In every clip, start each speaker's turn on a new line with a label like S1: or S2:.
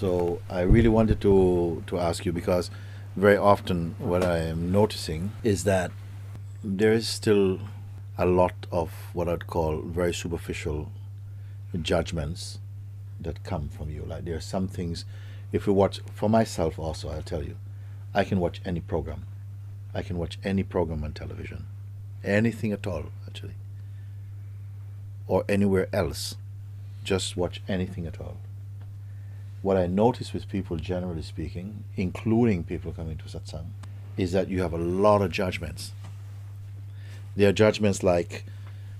S1: So I really wanted to ask you, because very often what I am noticing is that there is still a lot of what I'd call very superficial judgments that come from you. Like there are some things, if you watch, for myself also, I'll tell you, I can watch any program. I can watch any program on television, anything at all, actually, or anywhere else. Just watch anything at all. What I notice with people, generally speaking, including people coming to satsang, is that you have a lot of judgments. There are judgments like,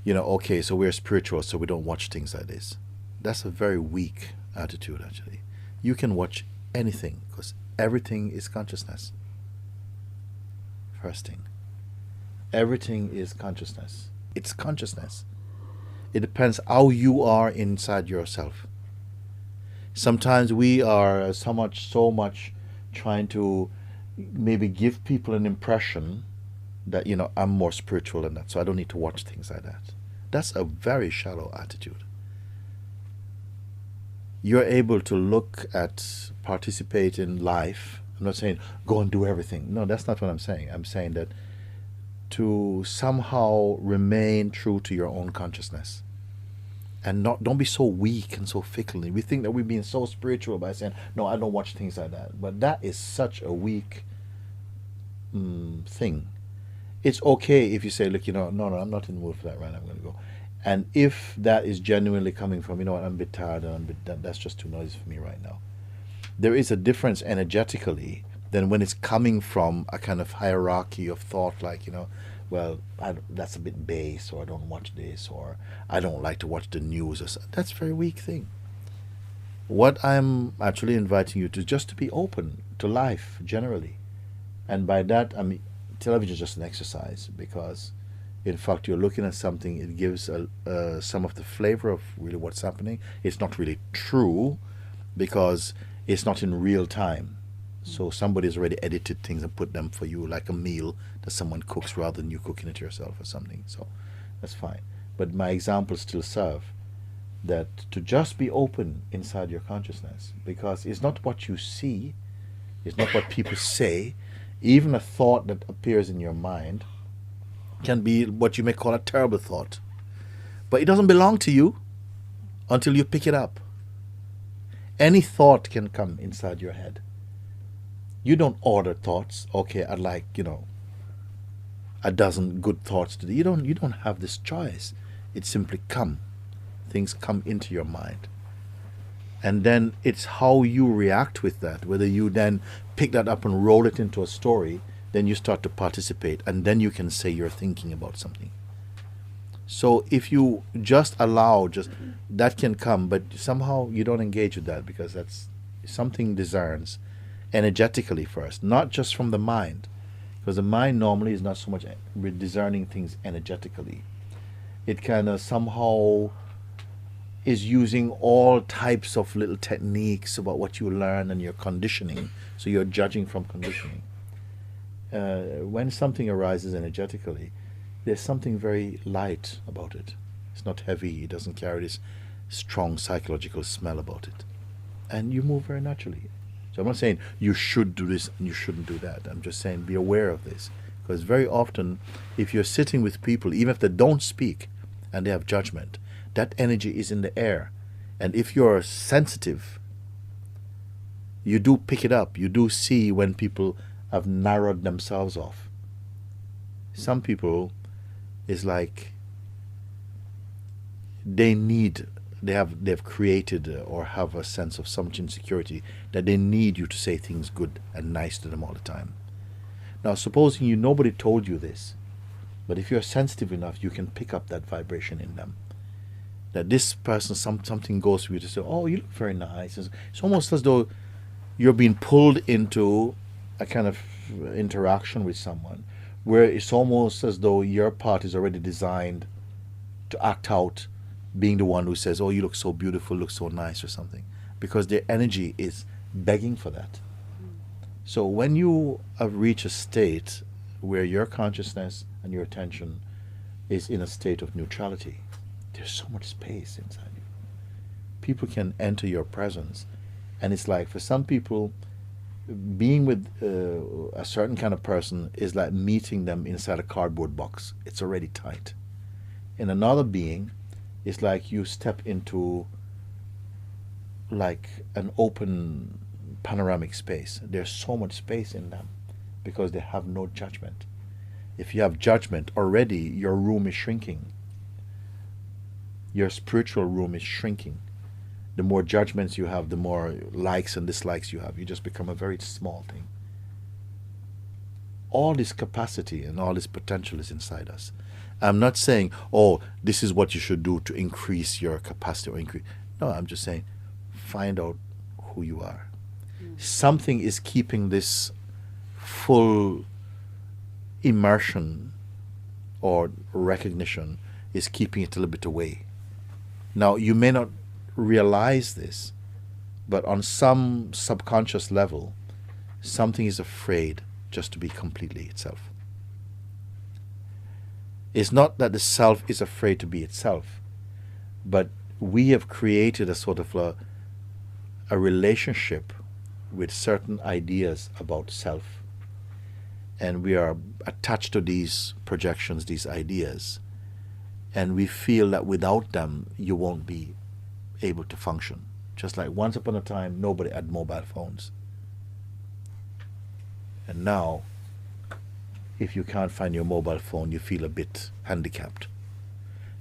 S1: okay, so we're spiritual, so we don't watch things like this. That's a very weak attitude, actually. You can watch anything because everything is consciousness. First thing. Everything is consciousness. It's consciousness. It depends how you are inside yourself. Sometimes we are so much trying to maybe give people an impression that, I'm more spiritual than that, so I don't need to watch things like that. That's a very shallow attitude. You're able to look at, participate in life. I'm not saying go and do everything. No, that's not what I'm saying. I'm saying that to somehow remain true to your own consciousness. And don't be so weak and so fickle. We think that we're being so spiritual by saying, no, I don't watch things like that. But that is such a weak thing. It's okay if you say, look, no, I'm not in the mood for that right now, I'm going to go. And if that is genuinely coming from, I'm a bit tired, and that's just too noisy for me right now. There is a difference energetically than when it's coming from a kind of hierarchy of thought, like, well, that's a bit base, or I don't watch this, or I don't like to watch the news. That's a very weak thing. What I'm actually inviting you to just to be open to life generally. And by that, I mean, television is just an exercise, because in fact you're looking at something, it gives some of the flavor of really what's happening. It's not really true because it's not in real time. So somebody's already edited things and put them for you, like a meal that someone cooks rather than you cooking it yourself or something. So that's fine. But my examples still serve, that to just be open inside your consciousness, because it's not what you see, it's not what people say. Even a thought that appears in your mind can be what you may call a terrible thought. But it doesn't belong to you until you pick it up. Any thought can come inside your head. You don't order thoughts. Okay, I'd like, a dozen good thoughts today. You don't have this choice. It simply come. Things come into your mind. And then it's how you react with that. Whether you then pick that up and roll it into a story, then you start to participate, and then you can say you're thinking about something. So if you just allow, that can come, but somehow you don't engage with that, because that's something discerns energetically first, not just from the mind, because the mind normally is not so much discerning things energetically. It kind of somehow is using all types of little techniques about what you learn and your conditioning, so you're judging from conditioning. When something arises energetically, there's something very light about it. It's not heavy, it doesn't carry this strong psychological smell about it. And you move very naturally. So I'm not saying you should do this and you shouldn't do that. I'm just saying be aware of this. Because very often, if you're sitting with people, even if they don't speak and they have judgment, that energy is in the air. And if you're sensitive, you do pick it up. You do see when people have narrowed themselves off. Some people, it's like they've created or have a sense of some insecurity that they need you to say things good and nice to them all the time. Now, supposing nobody told you this, but if you're sensitive enough, you can pick up that vibration in them. That this person, something goes for you to say, oh, you look very nice. It's almost as though you're being pulled into a kind of interaction with someone where it's almost as though your part is already designed to act out being the one who says, oh, you look so beautiful, look so nice or something, because their energy is begging for that. So when you have reached a state where your consciousness and your attention is in a state of neutrality, there's so much space inside you. People can enter your presence And it's like for some people, being with a certain kind of person is like meeting them inside a cardboard box. It's already tight. In another being, it's like you step into like an open panoramic space. There's so much space in them because they have no judgment. If you have judgment, already your room is shrinking. Your spiritual room is shrinking. The more judgments you have, the more likes and dislikes you have. You just become a very small thing. All this capacity and all this potential is inside us. I'm not saying, oh, this is what you should do to increase your capacity or increase. No, I'm just saying, find out who you are. Something is keeping this full immersion or recognition is keeping it a little bit away. Now, you may not realize this, but on some subconscious level, something is afraid just to be completely itself. It's not that the self is afraid to be itself, but we have created a sort of a relationship with certain ideas about self, and we are attached to these projections, these ideas, and we feel that without them you won't be able to function. Just like once upon a time nobody had mobile phones, and now if you can't find your mobile phone you feel a bit handicapped.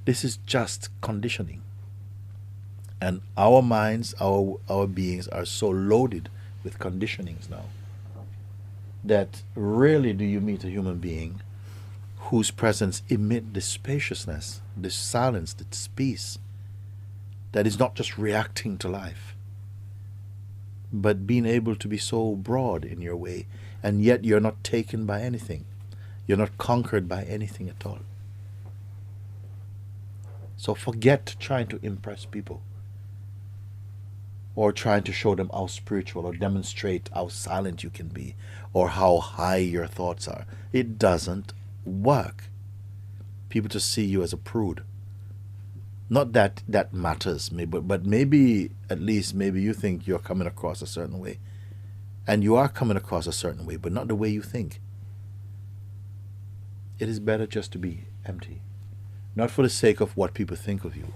S1: This is just conditioning, and our minds, our beings are so loaded with conditionings now that rarely do you meet a human being whose presence emits this spaciousness, this silence, this peace, that is not just reacting to life, but being able to be so broad in your way, and yet you're not taken by anything. You're not conquered by anything at all. So forget trying to impress people, or trying to show them how spiritual, or demonstrate how silent you can be, or how high your thoughts are. It doesn't work. People just see you as a prude. Not that that matters, but maybe, at least maybe you think you're coming across a certain way. And you are coming across a certain way, but not the way you think. It is better just to be empty. Not for the sake of what people think of you.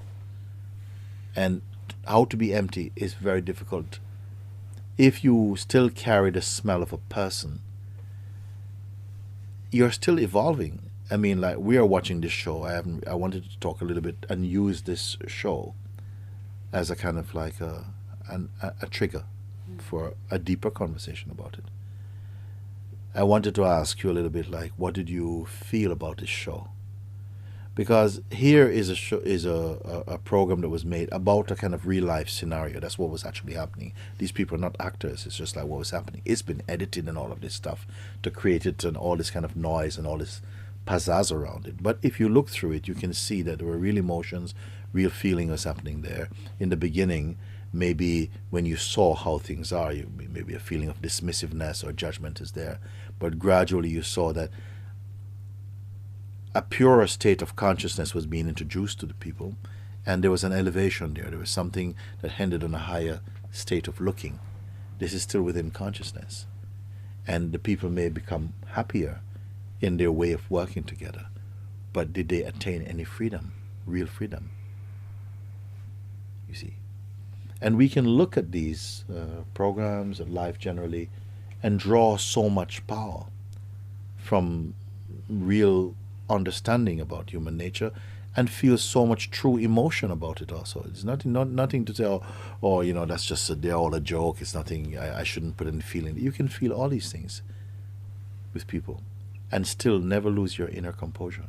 S1: And how to be empty is very difficult. If you still carry the smell of a person, you're still evolving. I mean, like, we are watching this show. I wanted to talk a little bit and use this show as a kind of like a trigger for a deeper conversation about it. I wanted to ask you a little bit, like, what did you feel about this show? Because here is a program that was made about a kind of real life scenario. That's what was actually happening. These people are not actors. It's just like what was happening. It's been edited and all of this stuff to create it and all this kind of noise and all this pizzazz around it. But if you look through it, you can see that there were real emotions, real feeling was happening there. In the beginning, maybe when you saw how things are, maybe a feeling of dismissiveness or judgment is there. But gradually you saw that a purer state of consciousness was being introduced to the people, and there was an elevation there. There was something that hindered on a higher state of looking. This is still within consciousness. And the people may become happier in their way of working together. But did they attain any freedom, real freedom? You see. And we can look at these programs and life generally and draw so much power from real understanding about human nature and feel so much true emotion about it also. It's nothing to say, oh, you know, that's just they're all a joke. It's nothing, I shouldn't put any feeling. You can feel all these things with people and still never lose your inner composure.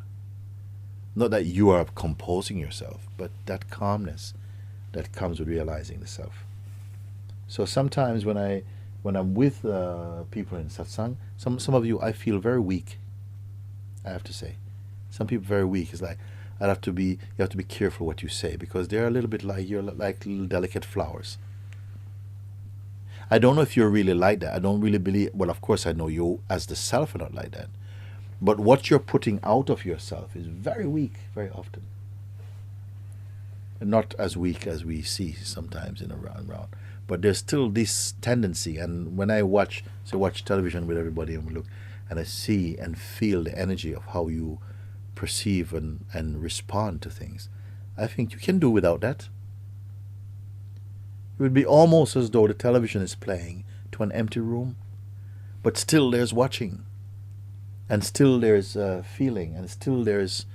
S1: Not that you are composing yourself, but that calmness that comes with realizing the self. So sometimes when I'm with people in satsang, some of you, I feel very weak, I have to say. Some people very weak. It's like you have to be careful what you say, because they're a little bit like, you're like little delicate flowers. I don't know if you're really like that. I don't really believe, well, of course I know you as the self are not like that. But what you're putting out of yourself is very weak, very often. And not as weak as we see sometimes in around. but there's still this tendency. And when I watch television with everybody and we look, and I see and feel the energy of how you perceive and respond to things, I think you can do without that. It would be almost as though the television is playing to an empty room, but still there's watching, and still there's feeling, and still there's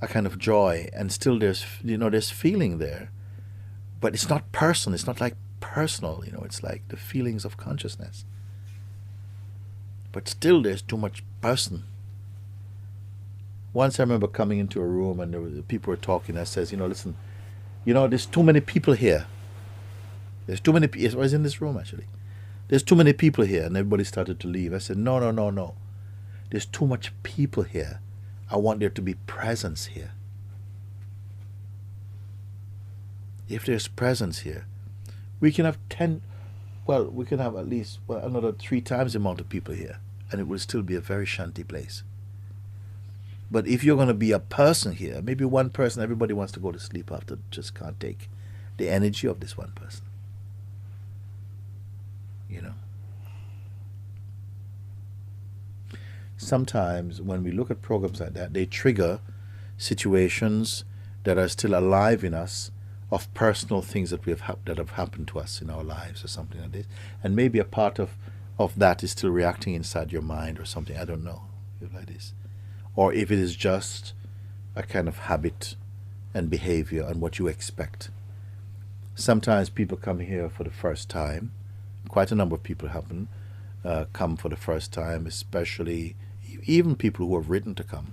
S1: a kind of joy, and still there's there's feeling there, but it's not personal. It's not like personal. It's like the feelings of consciousness. But still, there's too much person. Once I remember coming into a room and people were talking. I says, listen, there's too many people here. There's too many people. I was in this room actually. There's too many people here, and everybody started to leave. I said, no. There's too much people here. I want there to be presence here. If there's presence here, we can have we can have at least another 3 times the amount of people here, and it will still be a very shanty place. But if you're going to be a person here, maybe one person, everybody wants to go to sleep after, just can't take the energy of this one person. Sometimes when we look at programs like that, they trigger situations that are still alive in us, of personal things that that have happened to us in our lives or something like this. And maybe a part of that is still reacting inside your mind or something. I don't know, if like this. Or if it is just a kind of habit and behavior and what you expect. Sometimes people come here for the first time. Quite a number of people come for the first time, especially even people who have written to come.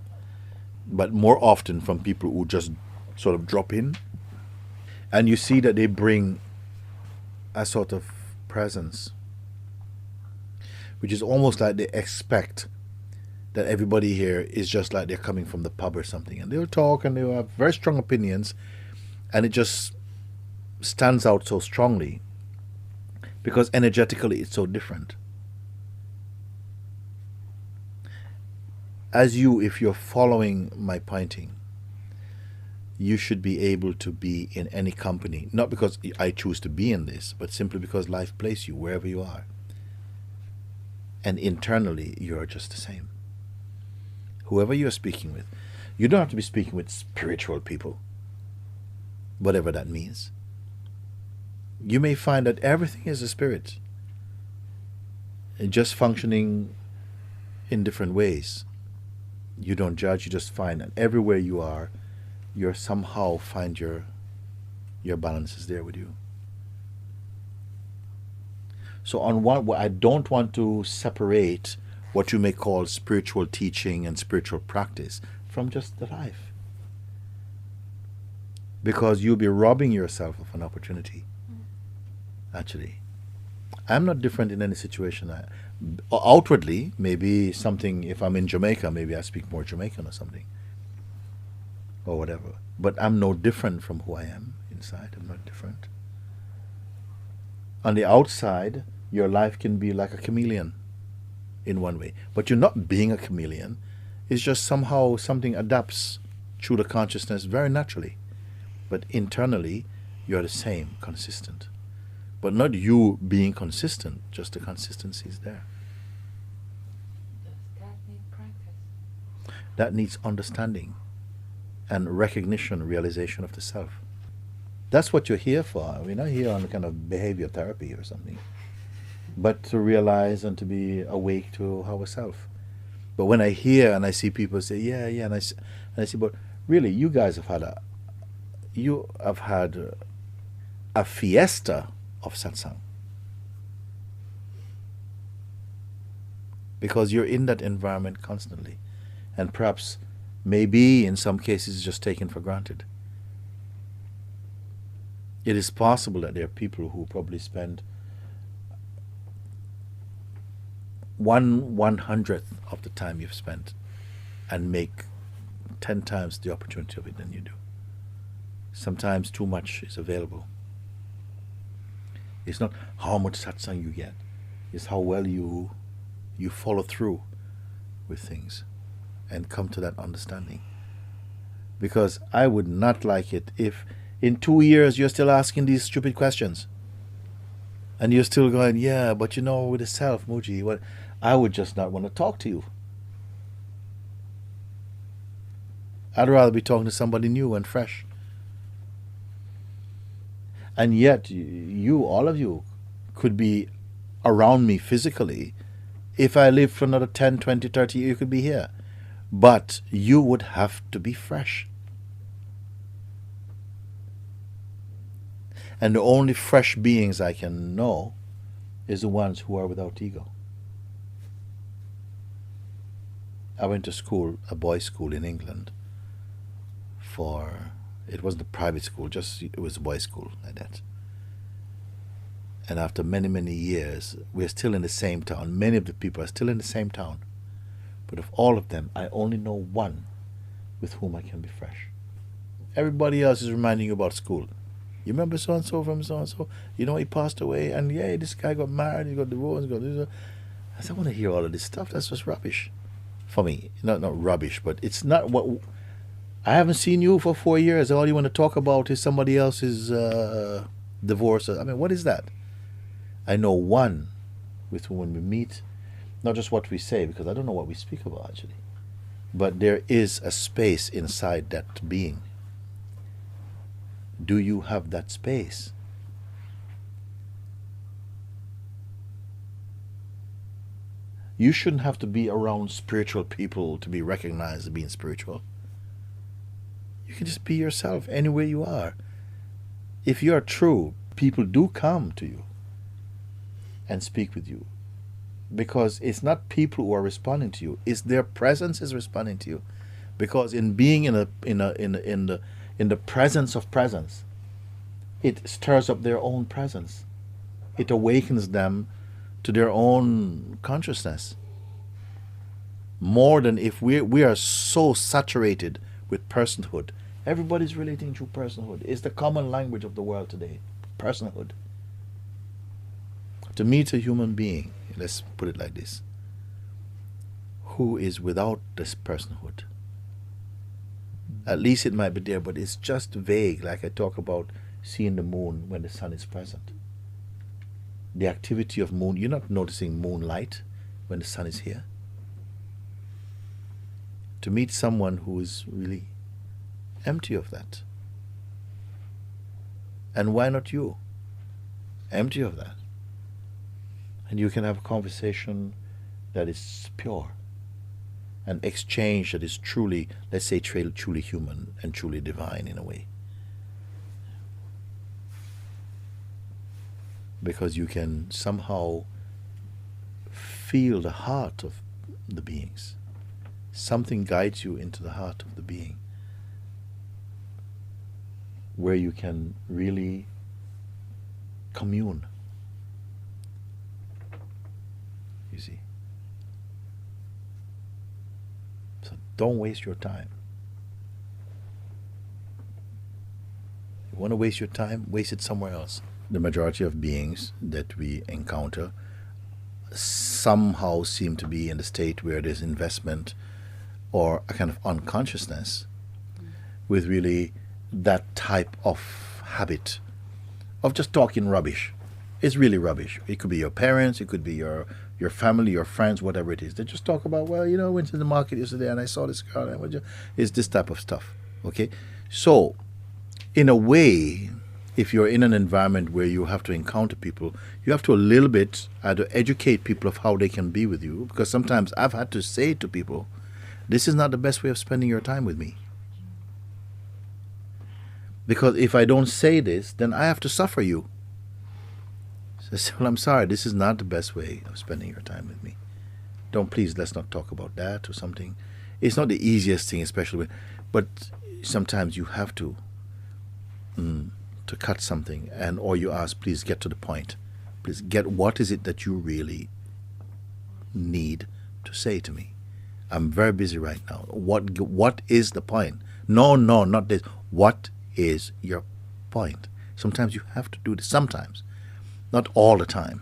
S1: But more often from people who just sort of drop in. And you see that they bring a sort of presence, which is almost like they expect that everybody here is just like they're coming from the pub or something. And they'll talk and they'll have very strong opinions, and it just stands out so strongly because energetically it's so different. If you're following my pointing, you should be able to be in any company, not because I choose to be in this, but simply because life places you wherever you are. And internally, you're just the same. Whoever you're speaking with, you don't have to be speaking with spiritual people, whatever that means. You may find that everything is a spirit, just functioning in different ways. You don't judge, you just find that everywhere you are, you somehow find your balance is there with you. So I don't want to separate what you may call spiritual teaching and spiritual practice from just the life, because you'll be robbing yourself of an opportunity. Actually, I'm not different in any situation. Outwardly, maybe something, if I'm in Jamaica, maybe I speak more Jamaican or something, or whatever. But I'm no different from who I am inside. I'm not different. On the outside, your life can be like a chameleon in one way. But you're not being a chameleon. It's just somehow something adapts through the consciousness very naturally. But internally, you're the same, consistent. But not you being consistent, just the consistency is there.
S2: Does that need practice?
S1: That needs understanding and recognition, realization of the self. That's what you're here for. We're not here on kind of behavior therapy or something, but to realize and to be awake to ourselves. But when I hear and I see people say, yeah, and I say, but really, you guys have had a fiesta of satsang, because you're in that environment constantly, and perhaps maybe in some cases just taken for granted. It is possible that there are people who probably spend 1/100th of the time you've spent and make 10 times the opportunity of it than you do. Sometimes too much is available. It's not how much satsang you get, it's how well you follow through with things and come to that understanding. Because I would not like it if in 2 years you're still asking these stupid questions. And you're still going, yeah, but you know, with the self, Mooji, what I would just not want to talk to you. I'd rather be talking to somebody new and fresh. And yet, you, all of you, could be around me physically. If I lived for another 10, 20, 30 years, you could be here. But you would have to be fresh. And the only fresh beings I can know is the ones who are without ego. I went to school, a boys' school in England, it wasn't a private school, just it was a boys' school like that. And after many, many years, we're still in the same town. Many of the people are still in the same town. But of all of them, I only know one with whom I can be fresh. Everybody else is reminding you about school. You remember so and so from so and so? You know, he passed away, and yeah, this guy got married, he got divorced, he got this. I said, I want to hear all of this stuff. That's just rubbish for me. Not rubbish, but it's not what. I haven't seen you for 4 years. All you want to talk about is somebody else's divorce. I mean, what is that? I know one with whom when we meet, not just what we say, because I don't know what we speak about actually, but there is a space inside that being. Do you have that space? You shouldn't have to be around spiritual people to be recognized as being spiritual. You can just be yourself anywhere you are. If you are true, people do come to you and speak with you, because it's not people who are responding to you; it's their presence is responding to you. Because in being in the presence of presence, it stirs up their own presence. It awakens them to their own consciousness. More than if we are so saturated with personhood. Everybody's relating to personhood. It's the common language of the world today. Personhood. To meet a human being, let's put it like this, who is without this personhood. At least it might be there, but it's just vague, like I talk about seeing the moon when the sun is present. The activity of moon, you're not noticing moonlight when the sun is here. To meet someone who is really empty of that. And why not you? Empty of that. And you can have a conversation that is pure. An exchange that is truly, let's say, truly human and truly divine in a way. Because you can somehow feel the heart of the beings. Something guides you into the heart of the being, where you can really commune. You see? So don't waste your time. You want to waste your time? Waste it somewhere else. The majority of beings that we encounter somehow seem to be in the state where there's investment or a kind of unconsciousness with really that type of habit of just talking rubbish. It's really rubbish. It could be your parents, it could be your family, your friends, whatever it is. They just talk about, well, you know, I went to the market yesterday and I saw this car. It's this type of stuff. Okay? So, in a way, if you're in an environment where you have to encounter people, you have to a little bit to educate people of how they can be with you. Because sometimes I've had to say to people, this is not the best way of spending your time with me. Because if I don't say this, then I have to suffer you. So I say, well, I'm sorry, this is not the best way of spending your time with me. Please, let's not talk about that or something. It's not the easiest thing, especially but sometimes you have to cut something, or you ask, please get to the point. Please get, what is it that you really need to say to me? I'm very busy right now. What is the point? No, not this. What is your point? Sometimes you have to do this. Sometimes. Not all the time.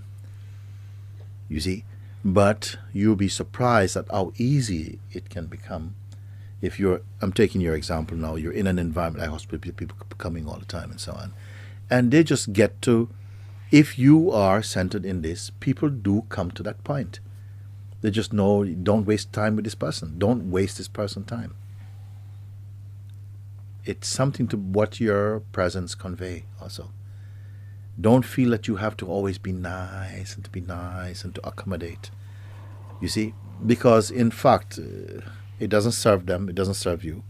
S1: You see? But you'll be surprised at how easy it can become. If I'm taking your example now, you're in an environment like hospital, people coming all the time and so on. And they just get to If you are centered in this, people do come to that point. They just know, don't waste time with this person. Don't waste this person's time. It's something to what your presence convey also. Don't feel that you have to always be nice and to be nice and to accommodate. You see, because in fact, it doesn't serve them, it doesn't serve you.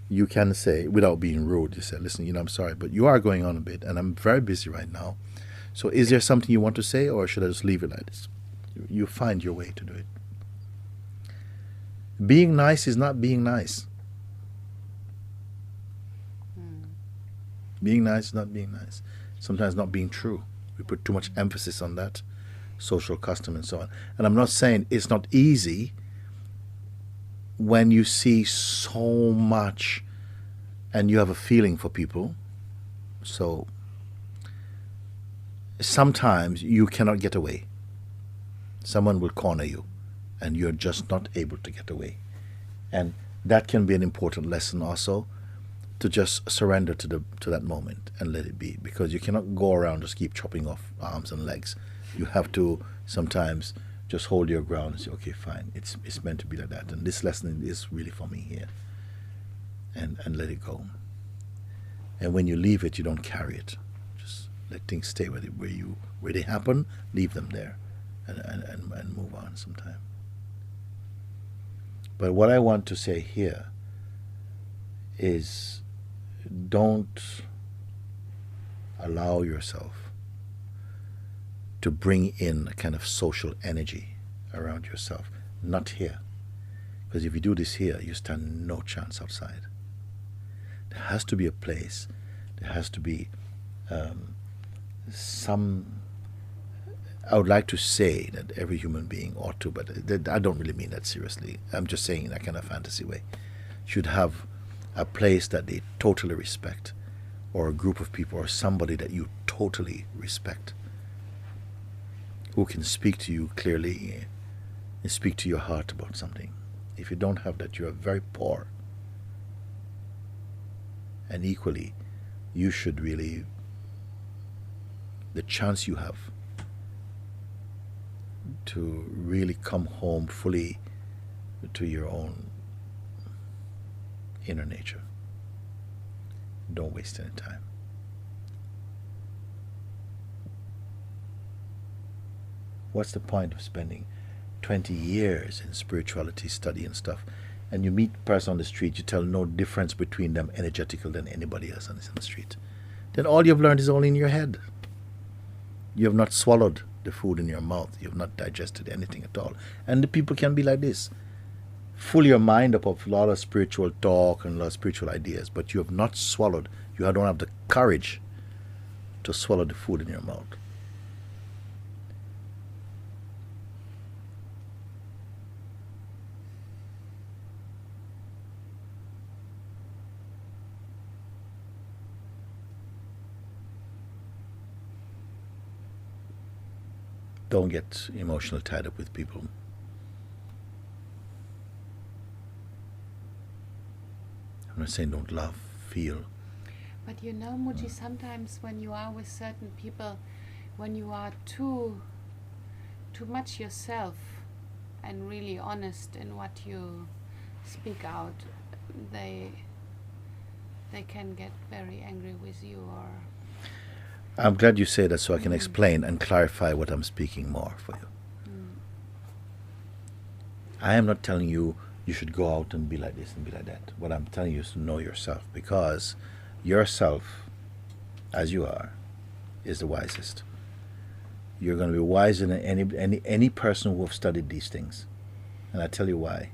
S1: You can say, without being rude, you say, listen, I'm sorry, but you are going on a bit and I'm very busy right now. So is there something you want to say, or should I just leave it like this? You find your way to do it. Being nice is not being nice. Being nice is not being nice. Sometimes not being true. We put too much emphasis on that, social custom and so on. And I'm not saying it's not easy when you see so much and you have a feeling for people. So sometimes you cannot get away. Someone will corner you and you're just not able to get away. And that can be an important lesson also, to just surrender to that moment and let it be, because you cannot go around just keep chopping off arms and legs. You have to sometimes just hold your ground and say, okay, fine, it's meant to be like that, and this lesson is really for me here, and let it go. And when you leave it, you don't carry it. Just let things stay where they happen. Leave them there, and move on sometime. But what I want to say here is, don't allow yourself to bring in a kind of social energy around yourself. Not here. Because if you do this here, you stand no chance outside. There has to be a place, there has to be some, I would like to say that every human being ought to, but I don't really mean that seriously. I'm just saying in that kind of fantasy way. Should have a place that they totally respect, or a group of people, or somebody that you totally respect, who can speak to you clearly and speak to your heart about something. If you don't have that, you are very poor. And equally, you should really, the chance you have to really come home fully to your own inner nature. Don't waste any time. What's the point of spending 20 years in spirituality study and stuff, and you meet a person on the street, you tell no difference between them energetical than anybody else on the street? Then all you've learned is only in your head. You have not swallowed the food in your mouth. You have not digested anything at all. And the people can be like this. Full your mind up of a lot of spiritual talk and a lot of spiritual ideas, but you have not swallowed. You don't have the courage to swallow the food in your mouth. Don't get emotionally tied up with people. I'm not saying don't love, feel.
S2: But Mooji, sometimes when you are with certain people, when you are too much yourself and really honest in what you speak out, they can get very angry with you. Or
S1: I'm glad you say that, so I can explain and clarify what I'm speaking more for you. I am not telling you you should go out and be like this and be like that. What I'm telling you is to know yourself, because yourself, as you are, is the wisest. You're going to be wiser than any person who have studied these things. And I tell you why.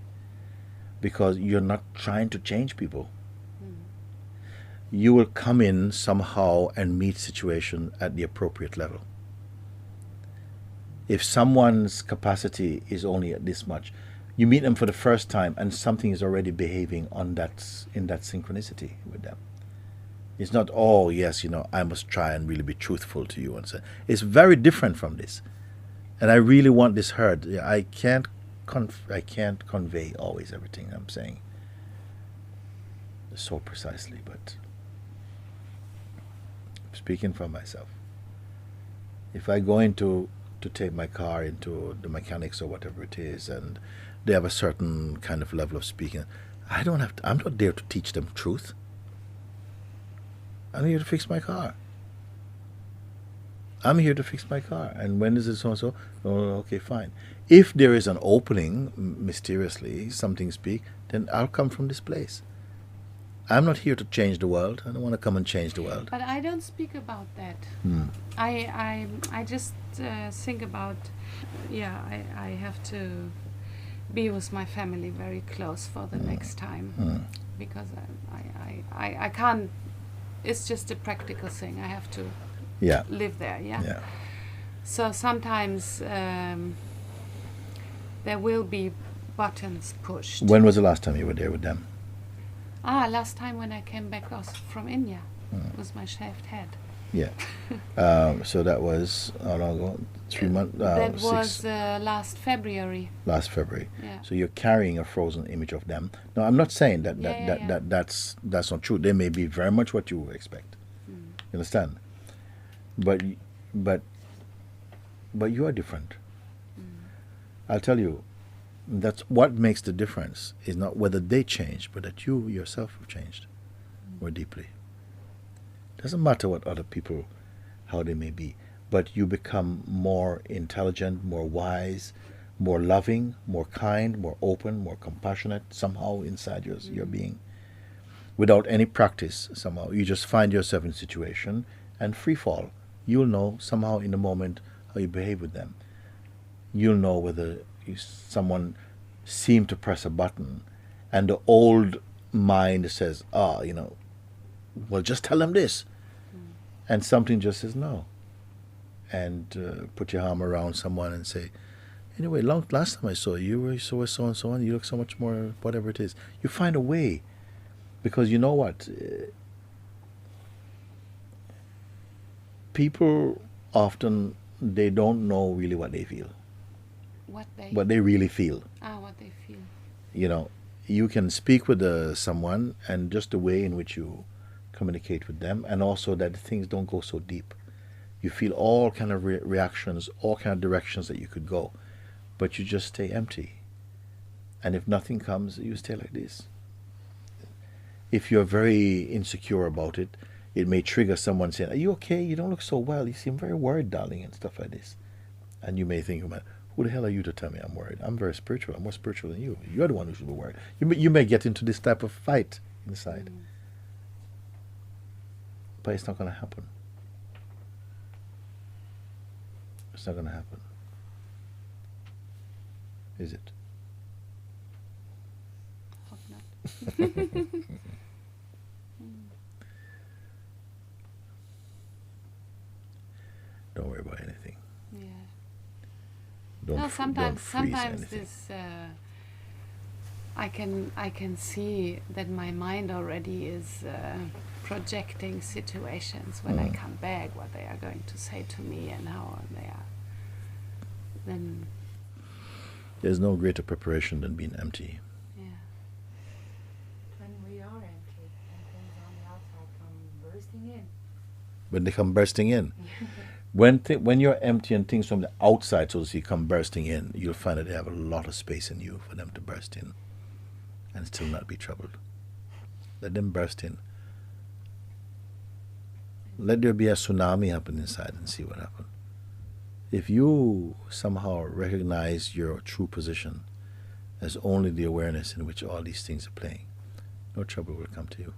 S1: Because you're not trying to change people. You will come in somehow and meet situation at the appropriate level. If someone's capacity is only at this much, you meet them for the first time and something is already behaving in that synchronicity with them. It's not, oh yes, I must try and really be truthful to you and say. It's very different from this. And I really want this heard. I can't convey always everything I'm saying so precisely, but I'm speaking for myself. If I go into to take my car into the mechanics or whatever it is, and they have a certain kind of level of speaking, I don't have to, I'm not there to teach them truth. I'm here to fix my car. I'm here to fix my car. And when is it so and so? Oh, okay, fine. If there is an opening, mysteriously, something speak, then I'll come from this place. I'm not here to change the world. I don't want to come and change the world.
S2: But I don't speak about that. I just think about, I have to be with my family very close for the next time, because I can't. It's just a practical thing. I have to live there. Yeah. So sometimes there will be buttons pushed.
S1: When was the last time you were there with them?
S2: Last time when I came back from India with my shaved head.
S1: Yeah. So that was how long ago? 3 months?
S2: That was last February.
S1: Last February.
S2: Yeah.
S1: So you're carrying a frozen image of them. No, I'm not saying that's not true. They may be very much what you expect. You understand? But you are different. I'll tell you. That's what makes the difference, is not whether they change, but that you yourself have changed more deeply. Doesn't matter what other people, how they may be, but you become more intelligent, more wise, more loving, more kind, more open, more compassionate somehow inside your being. Without any practice, somehow you just find yourself in a situation and free fall. You'll know somehow in the moment how you behave with them. You'll know whether someone seemed to press a button and the old mind says, well, just tell them this. And something just says no. And put your arm around someone and say, anyway, last time I saw you, you were so and so on, you look so much more, whatever it is. You find a way. Because you know what? People often, they don't know really what they feel. What they really feel.
S2: What they feel.
S1: You know, you can speak with someone, and just the way in which you communicate with them, and also that things don't go so deep. You feel all kind of reactions, all kind of directions that you could go, but you just stay empty. And if nothing comes, you stay like this. If you're very insecure about it, it may trigger someone saying, "Are you okay? You don't look so well. You seem very worried, darling," and stuff like this. And you may think, who the hell are you to tell me I'm worried? I'm very spiritual. I'm more spiritual than you. You're the one who should be worried. You may get into this type of fight inside. But it's not going to happen. It's not going to happen. Is it?
S2: Hope not.
S1: Don't worry about anything.
S2: Yeah.
S1: Don't
S2: sometimes
S1: anything.
S2: this I can see that my mind already is projecting situations when I come back, what they are going to say to me and how they are. Then
S1: there's no greater preparation than being empty.
S2: yeah.
S3: When we are empty and things on the outside come bursting in.
S1: When they come bursting in. When you're empty and things from the outside, so to speak, come bursting in, you'll find that they have a lot of space in you for them to burst in and still not be troubled. Let them burst in. Let there be a tsunami happen inside and see what happens. If you somehow recognize your true position as only the awareness in which all these things are playing, no trouble will come to you.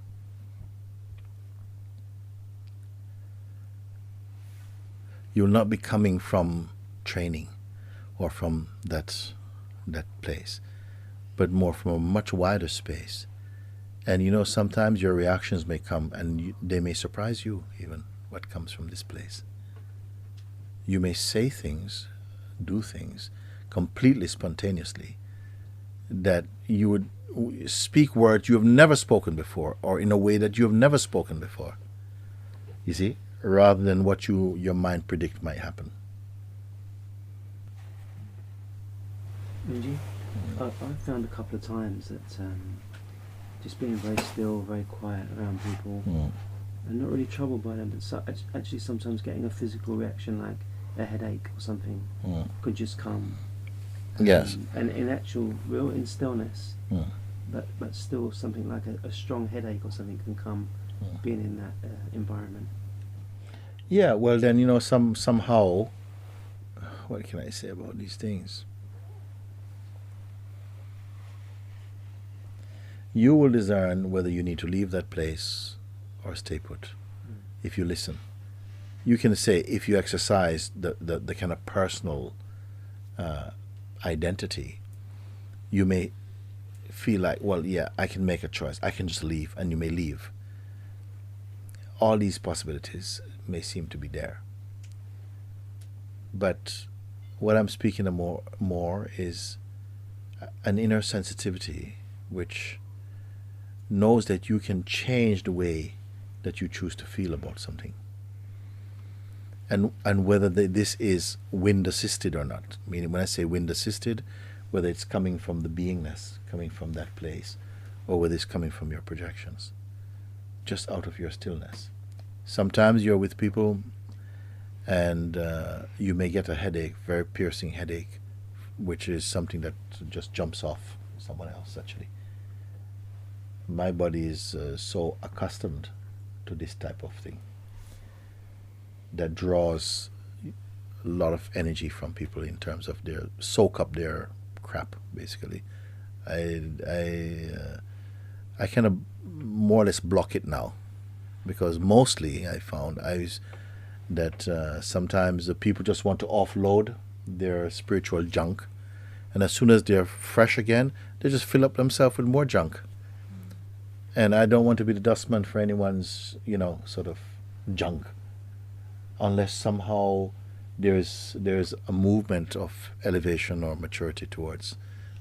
S1: You'll not be coming from training or from that place, but more from a much wider space. And sometimes your reactions may come and they may surprise you even, what comes from this place. You may say things, do things completely spontaneously, that you would speak words you have never spoken before, or in a way that you have never spoken before. You see? Rather than what your mind predict might happen.
S4: Mooji, I've found a couple of times that just being very still, very quiet around people, and not really troubled by them, but actually sometimes getting a physical reaction, like a headache or something could just come.
S1: Yes.
S4: And in actual, real in stillness,
S1: Mm.
S4: but still something like a strong headache or something can come being in that environment.
S1: Yeah, well then, somehow, what can I say about these things? You will discern whether you need to leave that place or stay put if you listen. You can say, if you exercise the kind of personal identity, you may feel like, well, yeah, I can make a choice. I can just leave, and you may leave. All these possibilities may seem to be there. But what I'm speaking of more is an inner sensitivity which knows that you can change the way that you choose to feel about something. And whether this is wind assisted or not. Meaning, when I say wind assisted, whether it's coming from the beingness, coming from that place, or whether it's coming from your projections, just out of your stillness. Sometimes you're with people and you may get a headache, very piercing headache, which is something that just jumps off someone else, actually. My body is so accustomed to this type of thing that draws a lot of energy from people in terms of their soak up their crap, basically. I kind of more or less block it now, because mostly I found that sometimes the people just want to offload their spiritual junk, and as soon as they're fresh again, they just fill up themselves with more junk. And I don't want to be the dustman for anyone's, sort of junk, unless somehow there's a movement of elevation or maturity towards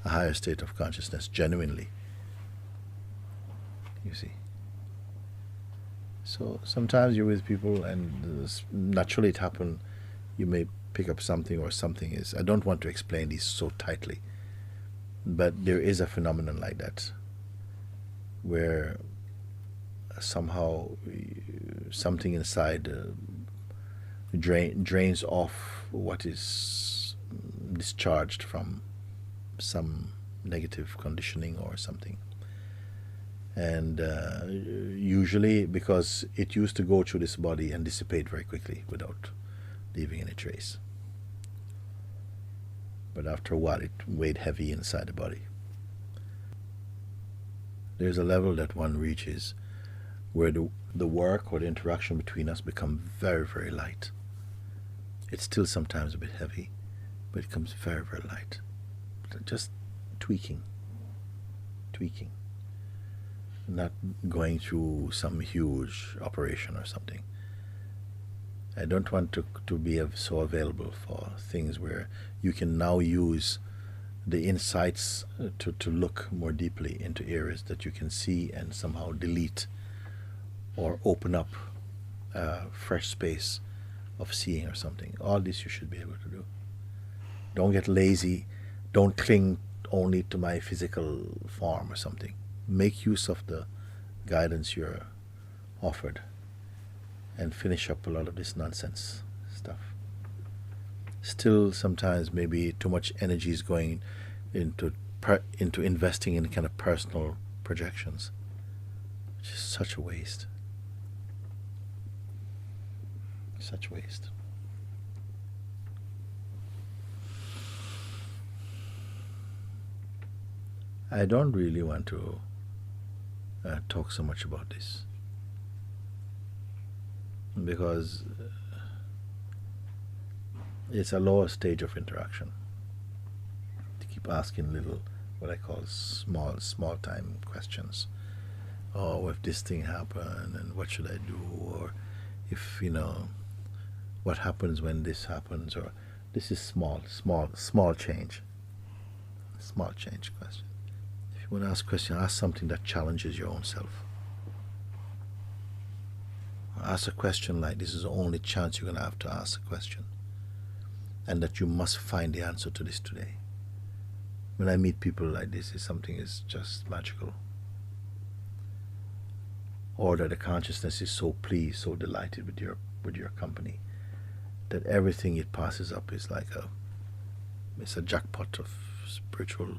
S1: a higher state of consciousness, genuinely. You see. So sometimes you're with people and naturally it happens, you may pick up something, or something is, I don't want to explain these so tightly, but there is a phenomenon like that, where somehow something inside drains off what is discharged from some negative conditioning or something. And usually because it used to go through this body and dissipate very quickly without leaving any trace. But after a while it weighed heavy inside the body. There's a level that one reaches where the work or the interaction between us become very, very light. It's still sometimes a bit heavy, but it becomes very, very light. Just tweaking. Not going through some huge operation or something. I don't want to be so available for things where you can now use the insights to look more deeply into areas that you can see and somehow delete or open up a fresh space of seeing or something. All this you should be able to do. Don't get lazy. Don't cling only to my physical form or something. Make use of the guidance you're offered and finish up a lot of this nonsense stuff. Still, sometimes maybe too much energy is going into investing in kind of personal projections, which is such a waste. Such waste. I don't really want to talk so much about this, because it's a lower stage of interaction. To keep asking little, what I call small time questions. Oh, if this thing happened, and what should I do? Or if, what happens when this happens? Or this is small change. Small change question. If you want to ask a question, ask something that challenges your own self. Ask a question like, this is the only chance you're going to have to ask a question, and that you must find the answer to this today. When I meet people like this, something is just magical. Or that the consciousness is so pleased, so delighted with your company, that everything it passes up is like it's a jackpot of spiritual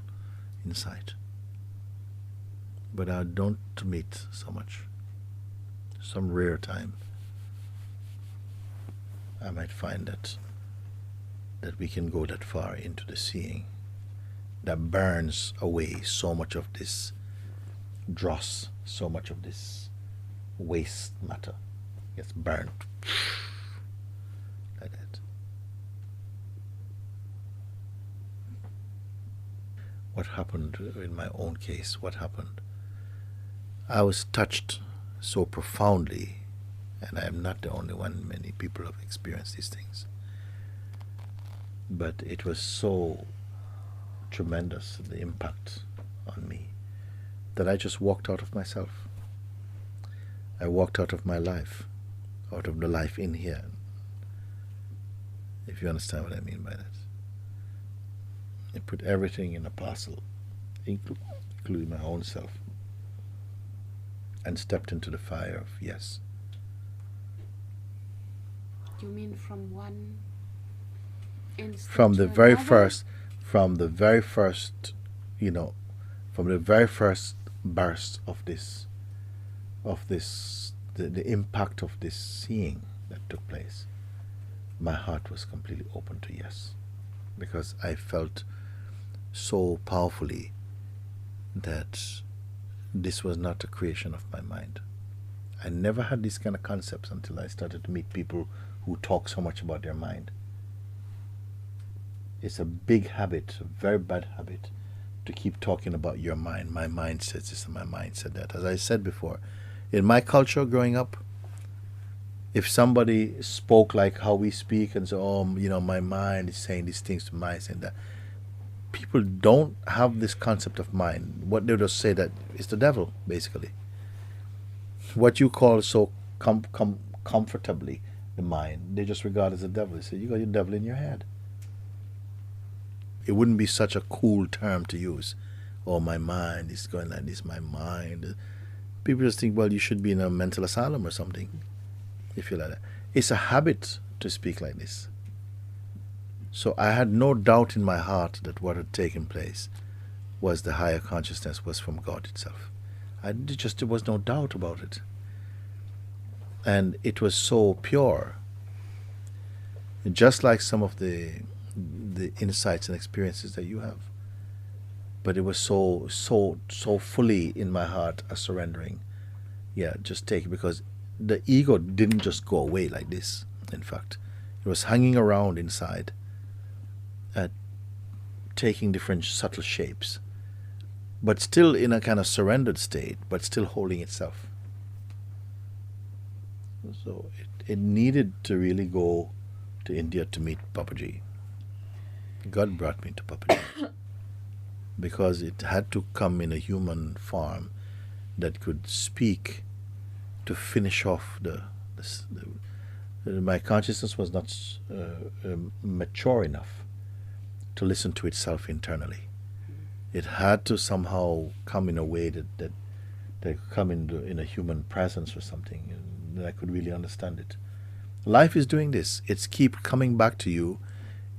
S1: insight. But I don't meet so much. Some rare time I might find that we can go that far into the seeing that burns away so much of this dross, so much of this waste matter gets burnt like that. What happened in my own case? What happened? I was touched so profoundly, and I am not the only one. Many people have experienced these things. But it was so tremendous, the impact on me, that I just walked out of myself. I walked out of my life, out of the life in here, if you understand what I mean by that. I put everything in a parcel, including my own self, and stepped into the fire of yes.
S2: You mean from one instant
S1: From the
S2: to
S1: very
S2: another?
S1: first, from the very first burst of the impact of this seeing that took place, my heart was completely open to yes, because I felt so powerfully that this was not a creation of my mind. I never had these kind of concepts until I started to meet people who talk so much about their mind. It's a big habit, a very bad habit, to keep talking about your mind. My mind says this and my mind said that. As I said before, in my culture growing up, if somebody spoke like how we speak and say, oh, my mind is saying these things to my saying that, people don't have this concept of mind. What they just say that it's the devil, basically. What you call so comfortably the mind, they just regard as the devil. They say, you got your devil in your head. It wouldn't be such a cool term to use. Oh, my mind is going like this, my mind. People just think, well, you should be in a mental asylum or something, if you like that. It's a habit to speak like this. So I had no doubt in my heart that what had taken place was the higher consciousness, was from God itself. There was no doubt about it. And it was so pure. Just like some of the insights and experiences that you have. But it was so fully in my heart a surrendering. Yeah, just take it, because the ego didn't just go away like this. In fact, it was hanging around inside, taking different subtle shapes, but still in a kind of surrendered state, but still holding itself. So it needed to really go to India to meet Papaji. God brought me to Papaji because it had to come in a human form that could speak to finish off my consciousness was not mature enough to listen to itself internally. It had to somehow come in a way that could come in a human presence or something, and that I could really understand it. Life is doing this. It's keep coming back to you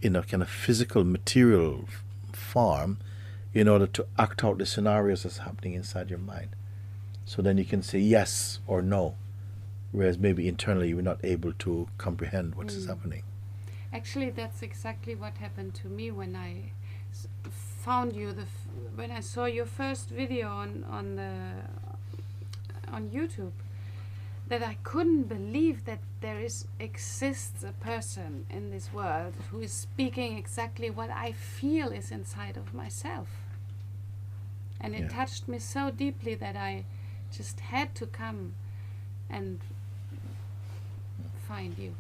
S1: in a kind of physical, material form in order to act out the scenarios that's happening inside your mind. So then you can say yes or no, whereas maybe internally you're not able to comprehend what is happening.
S2: Actually, that's exactly what happened to me when I found you. When I saw your first video on YouTube, that I couldn't believe that there exists a person in this world who is speaking exactly what I feel is inside of myself. And it touched me so deeply that I just had to come and find you.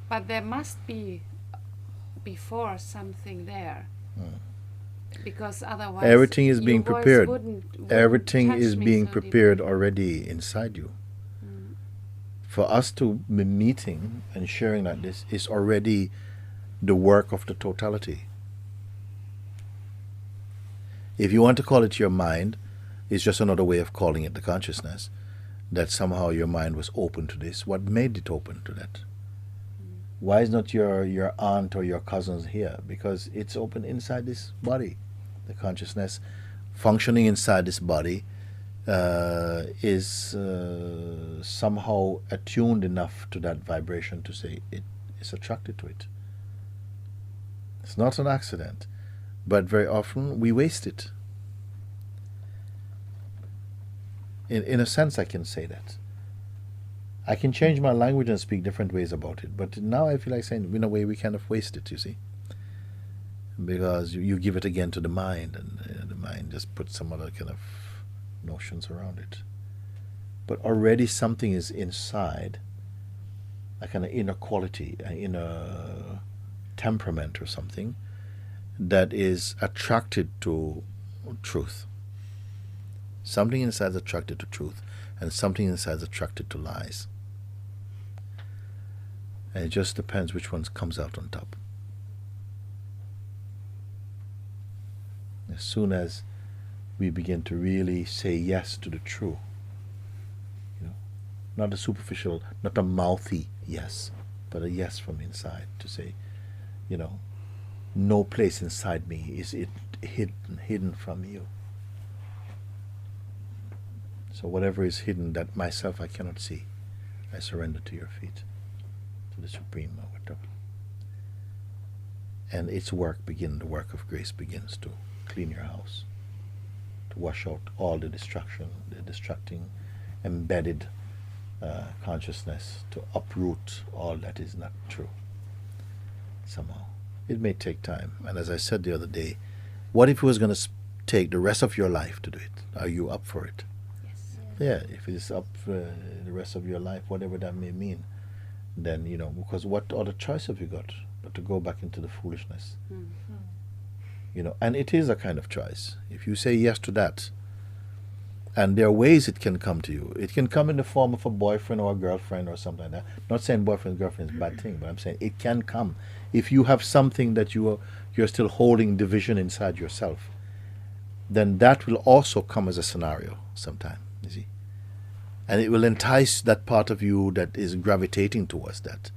S2: But there must be before something there, because otherwise
S1: everything is being
S2: your voice
S1: prepared.
S2: wouldn't
S1: Everything
S2: touch
S1: is
S2: me
S1: being
S2: so
S1: prepared
S2: deeply.
S1: already inside you. For us to be meeting and sharing like this is already the work of the totality. If you want to call it your mind, it's just another way of calling it the consciousness. that somehow your mind was open to this. What made it open to that? Why is not your aunt or your cousins here? Because it's open inside this body. The consciousness functioning inside this body is somehow attuned enough to that vibration to say it is attracted to it. It's not an accident, but very often we waste it. In a sense, I can say that. I can change my language and speak different ways about it, but now I feel like saying, in a way, we kind of waste it, you see. Because you give it again to the mind, and the mind just puts some other kind of notions around it. But already something is inside, a kind of inner quality, an inner temperament or something, that is attracted to truth. Something inside is attracted to truth, and something inside is attracted to lies. And it just depends which one comes out on top. As soon as we begin to really say yes to the true, not a superficial, not a mouthy yes, but a yes from inside to say, no place inside me is it hidden from you. So whatever is hidden that myself I cannot see, I surrender to your feet, to the Supreme over top. And its work the work of grace begins to clean your house, to wash out all the distracting, embedded consciousness, to uproot all that is not true. Somehow. It may take time. And as I said the other day, what if it was going to take the rest of your life to do it? Are you up for it? Yeah, if it's up for the rest of your life, whatever that may mean, then, because what other choice have you got but to go back into the foolishness? And it is a kind of choice. If you say yes to that, and there are ways it can come to you. It can come in the form of a boyfriend or a girlfriend or something like that. Not saying boyfriend, girlfriend is a bad thing, but I'm saying it can come. If you have something that you're still holding division inside yourself, then that will also come as a scenario sometime. You see, and it will entice that part of you that is gravitating towards that,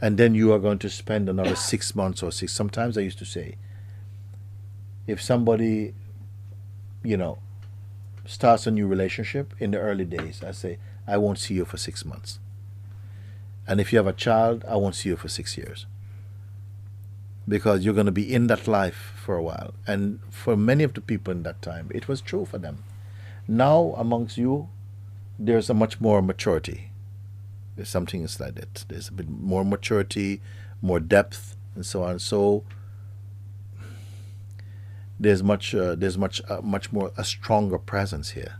S1: and then you are going to spend another 6 months or six. Sometimes I used to say, if somebody, starts a new relationship in the early days, I say, I won't see you for 6 months, and if you have a child, I won't see you for 6 years, because you're going to be in that life for a while. And for many of the people in that time, it was true for them. Now, amongst you, there's a much more maturity. There's something like that. There's a bit more maturity, more depth, and so on. So there's much more a stronger presence here.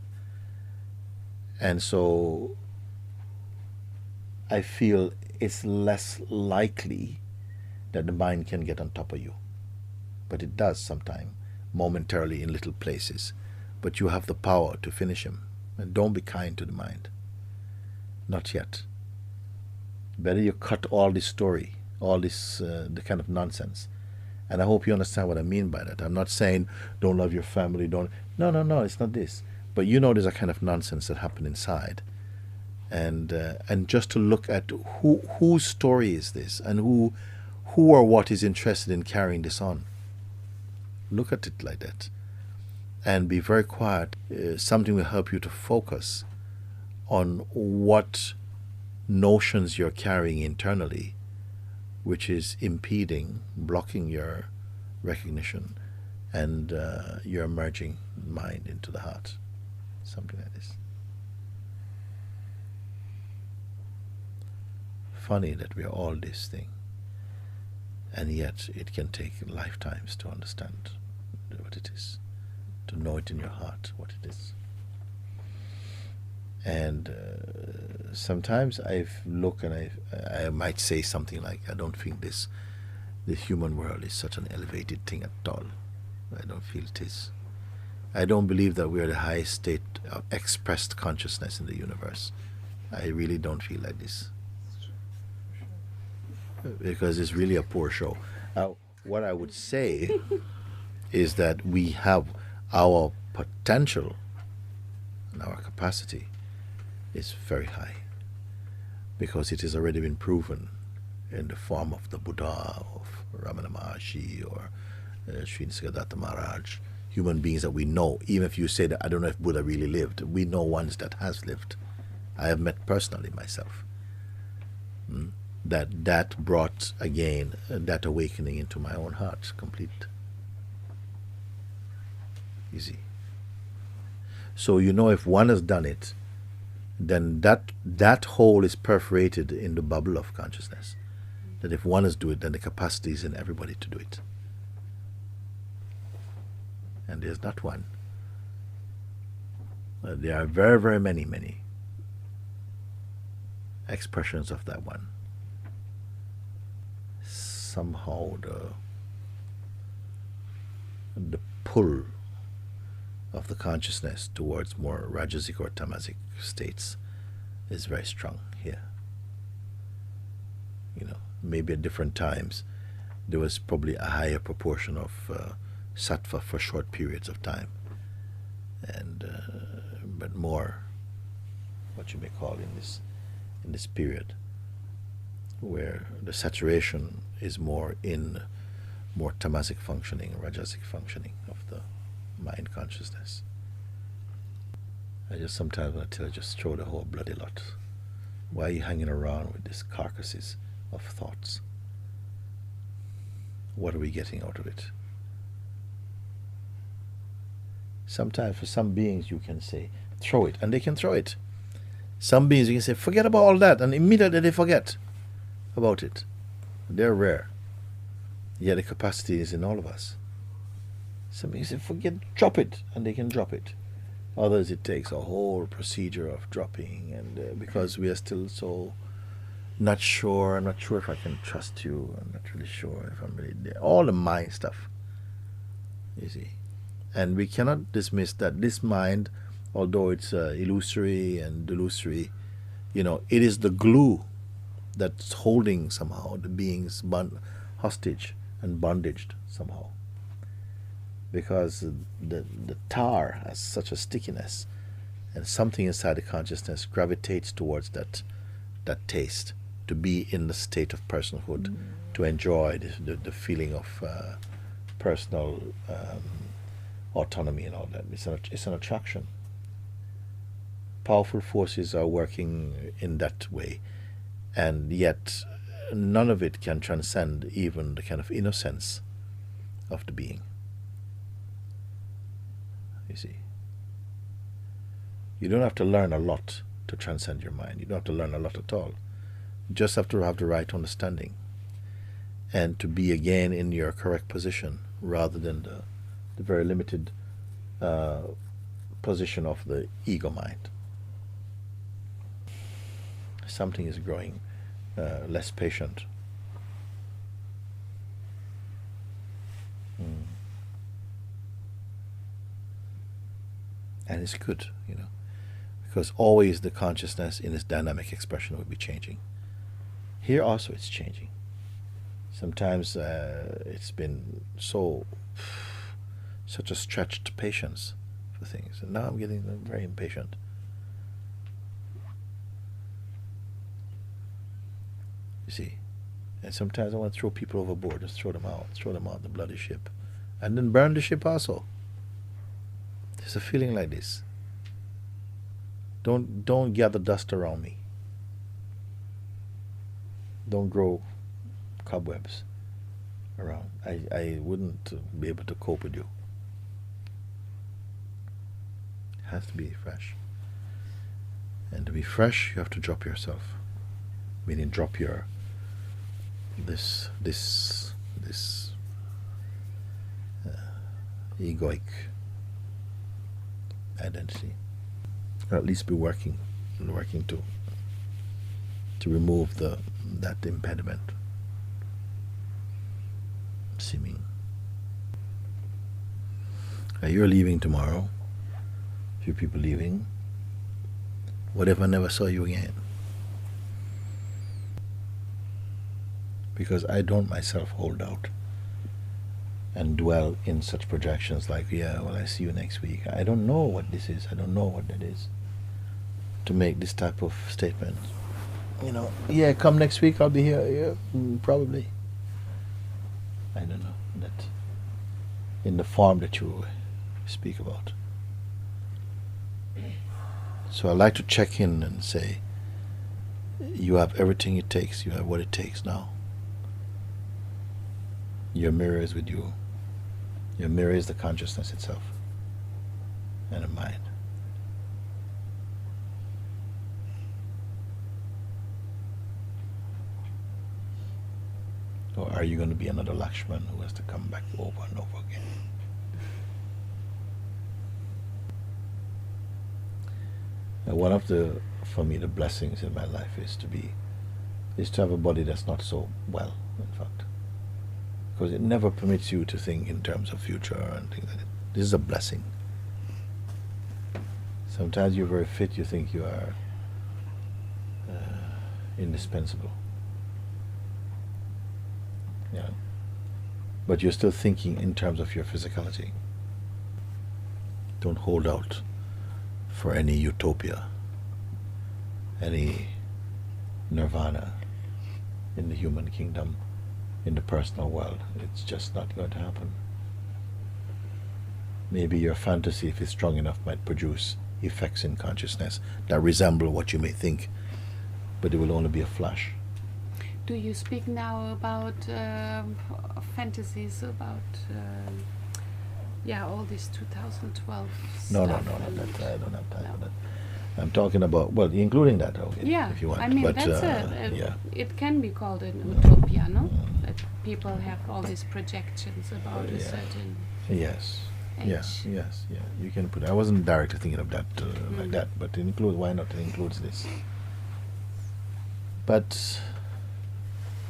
S1: And so I feel it's less likely that the mind can get on top of you. But it does sometimes, momentarily in little places. But you have the power to finish him. And don't be kind to the mind. Not yet. Better you cut all this story, all this, the kind of nonsense. And I hope you understand what I mean by that. I'm not saying don't love your family, don't... No, it's not this. But there's a kind of nonsense that happened inside. And just to look at whose story is this, and who or what is interested in carrying this on. Look at it like that. And be very quiet. Something will help you to focus on what notions you're carrying internally, which is impeding, blocking your recognition and your emerging mind into the heart. Something like this. Funny that we are all this thing, and yet it can take lifetimes to understand what it is, to know it in your heart what it is. And sometimes I look and I might say something like, I don't think the human world is such an elevated thing at all. I don't feel it is. I don't believe that we are the highest state of expressed consciousness in the universe. I really don't feel like this. Because it's really a poor show. What I would say is that we have our potential and our capacity is very high, because it has already been proven in the form of the Buddha, of Ramana Maharshi, or Sri Nisargadatta Maharaj, human beings that we know. Even if you say that I don't know if Buddha really lived, we know ones that has lived. I have met personally myself. That brought again that awakening into my own heart, complete. Easy. So you know, if one has done it, then that hole is perforated in the bubble of consciousness. That if one has do it, then the capacity is in everybody to do it. And there's not one. There are very, very many expressions of that one. Somehow the pull of the consciousness towards more rajasic or tamasic states is very strong here. You know, maybe at different times there was probably a higher proportion of sattva for short periods of time, and but more, what you may call in this period, where the saturation is more in more tamasic functioning, rajasic functioning of the mind consciousness. I just sometimes want to tell you, just throw the whole bloody lot. Why are you hanging around with these carcasses of thoughts? What are we getting out of it? Sometimes for some beings you can say, throw it, and they can throw it. Some beings you can say, forget about all that, and immediately they forget about it. They're rare. Yet the capacity is in all of us. Some beings say, forget, drop it, and they can drop it. Others, it takes a whole procedure of dropping, and because we are still so not sure, I'm not sure if I can trust you, I'm not really sure if I'm really there. All the mind stuff, you see. And we cannot dismiss that this mind, although it's illusory and delusory, you know, it is the glue that's holding somehow the beings hostage and bondaged somehow. Because the tar has such a stickiness, and something inside the consciousness gravitates towards that taste, to be in the state of personhood, to enjoy the feeling of personal autonomy and all that. It's an attraction. Powerful forces are working in that way, and yet none of it can transcend even the kind of innocence of the being. You see, you don't have to learn a lot to transcend your mind. You don't have to learn a lot at all. You just have to have the right understanding, and to be again in your correct position, rather than the very limited position of the ego mind. Something is growing less patient. And it's good, you know, because always the consciousness in its dynamic expression will be changing. Here also it's changing. Sometimes it's been such a stretched patience for things, and now I'm getting very impatient. You see, and sometimes I want to throw people overboard, just throw them out the bloody ship, and then burn the ship also. There's a feeling like this. Don't gather dust around me. Don't grow cobwebs around. I wouldn't be able to cope with you. It has to be fresh. And to be fresh, you have to drop yourself. Meaning drop your this egoic identity, or at least be working to remove that impediment seeming. You're leaving tomorrow. Few people leaving. What if I never saw you again? Because I don't myself hold out and dwell in such projections like, yeah, well, I see you next week. I don't know what this is. I don't know what that is. to make this type of statement. Yeah, come next week, I'll be here. Yeah, probably. I don't know that in the form that you speak about. So I like to check in and say, you have everything it takes. You have what it takes now. Your mirror is with you. Your mirror is the consciousness itself and the mind. Or are you going to be another Lakshman who has to come back over and over again? Now, one of the, for me, the blessings in my life is to have a body that's not so well, in fact. Because it never permits you to think in terms of future and things like that. This is a blessing. Sometimes you're very fit, you think you are indispensable. Yeah. But you're still thinking in terms of your physicality. Don't hold out for any utopia, any nirvana in the human kingdom, in the personal world. It's just not going to happen. Maybe your fantasy, if it's strong enough, might produce effects in consciousness that resemble what you may think, but it will only be a flash.
S2: Do you speak now about fantasies about all this 2012
S1: No,
S2: stuff?
S1: I don't have time for that. I'm talking about, well, including that, okay,
S2: Yeah,
S1: if you want.
S2: I mean,
S1: but,
S2: that's it can be called an utopia, no? That people have all these projections about a certain
S1: Yes.
S2: age.
S1: Yes. Yeah. You can put. I wasn't directly thinking of that like that, but why not? It includes this. But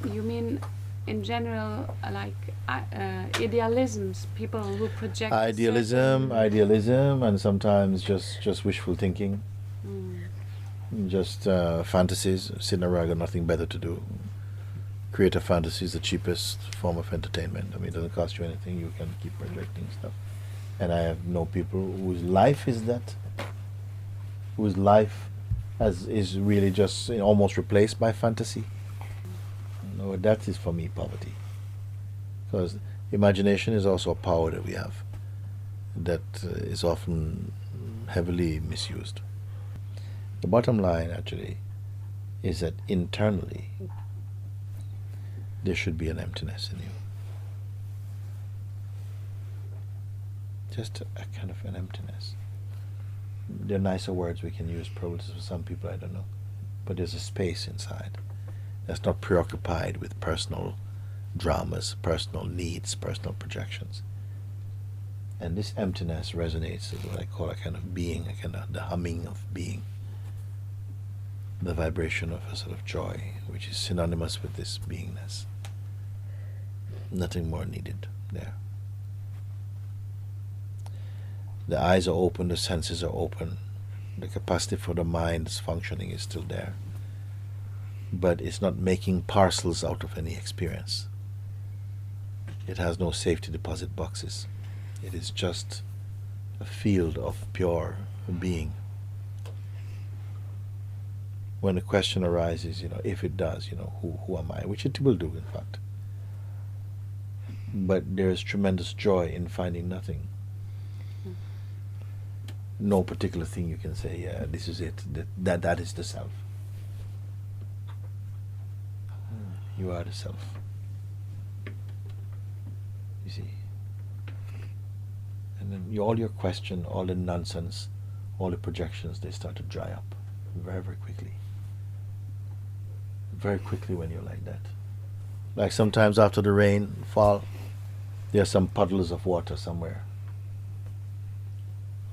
S2: You mean, in general, like idealisms, people who project
S1: idealism,
S2: certain-
S1: and sometimes just wishful thinking, just fantasies. Sitting around, got nothing better to do. Create a fantasy is the cheapest form of entertainment. I mean, it doesn't cost you anything. You can keep projecting stuff. And I have known people whose life is that, whose life is really just almost replaced by fantasy. No, that is for me poverty. Because imagination is also a power that we have that is often heavily misused. The bottom line actually is that internally there should be an emptiness in you. Just a kind of an emptiness. There are nicer words we can use, probably for some people, I don't know. But there's a space inside that's not preoccupied with personal dramas, personal needs, personal projections. And this emptiness resonates with what I call a kind of being, a kind of the humming of being, the vibration of a sort of joy, which is synonymous with this beingness. Nothing more needed there. The eyes are open, the senses are open, the capacity for the mind's functioning is still there. But it's not making parcels out of any experience. It has no safety deposit boxes. It is just a field of pure being. When the question arises, if it does, who am I? Which it will do, in fact. But there is tremendous joy in finding nothing. No particular thing you can say, yeah, this is it, that is the self. You are the self. You see. And then all your question, all the nonsense, all the projections, they start to dry up very, very quickly. Very quickly when you're like that. Like sometimes after the rain fall, there are some puddles of water somewhere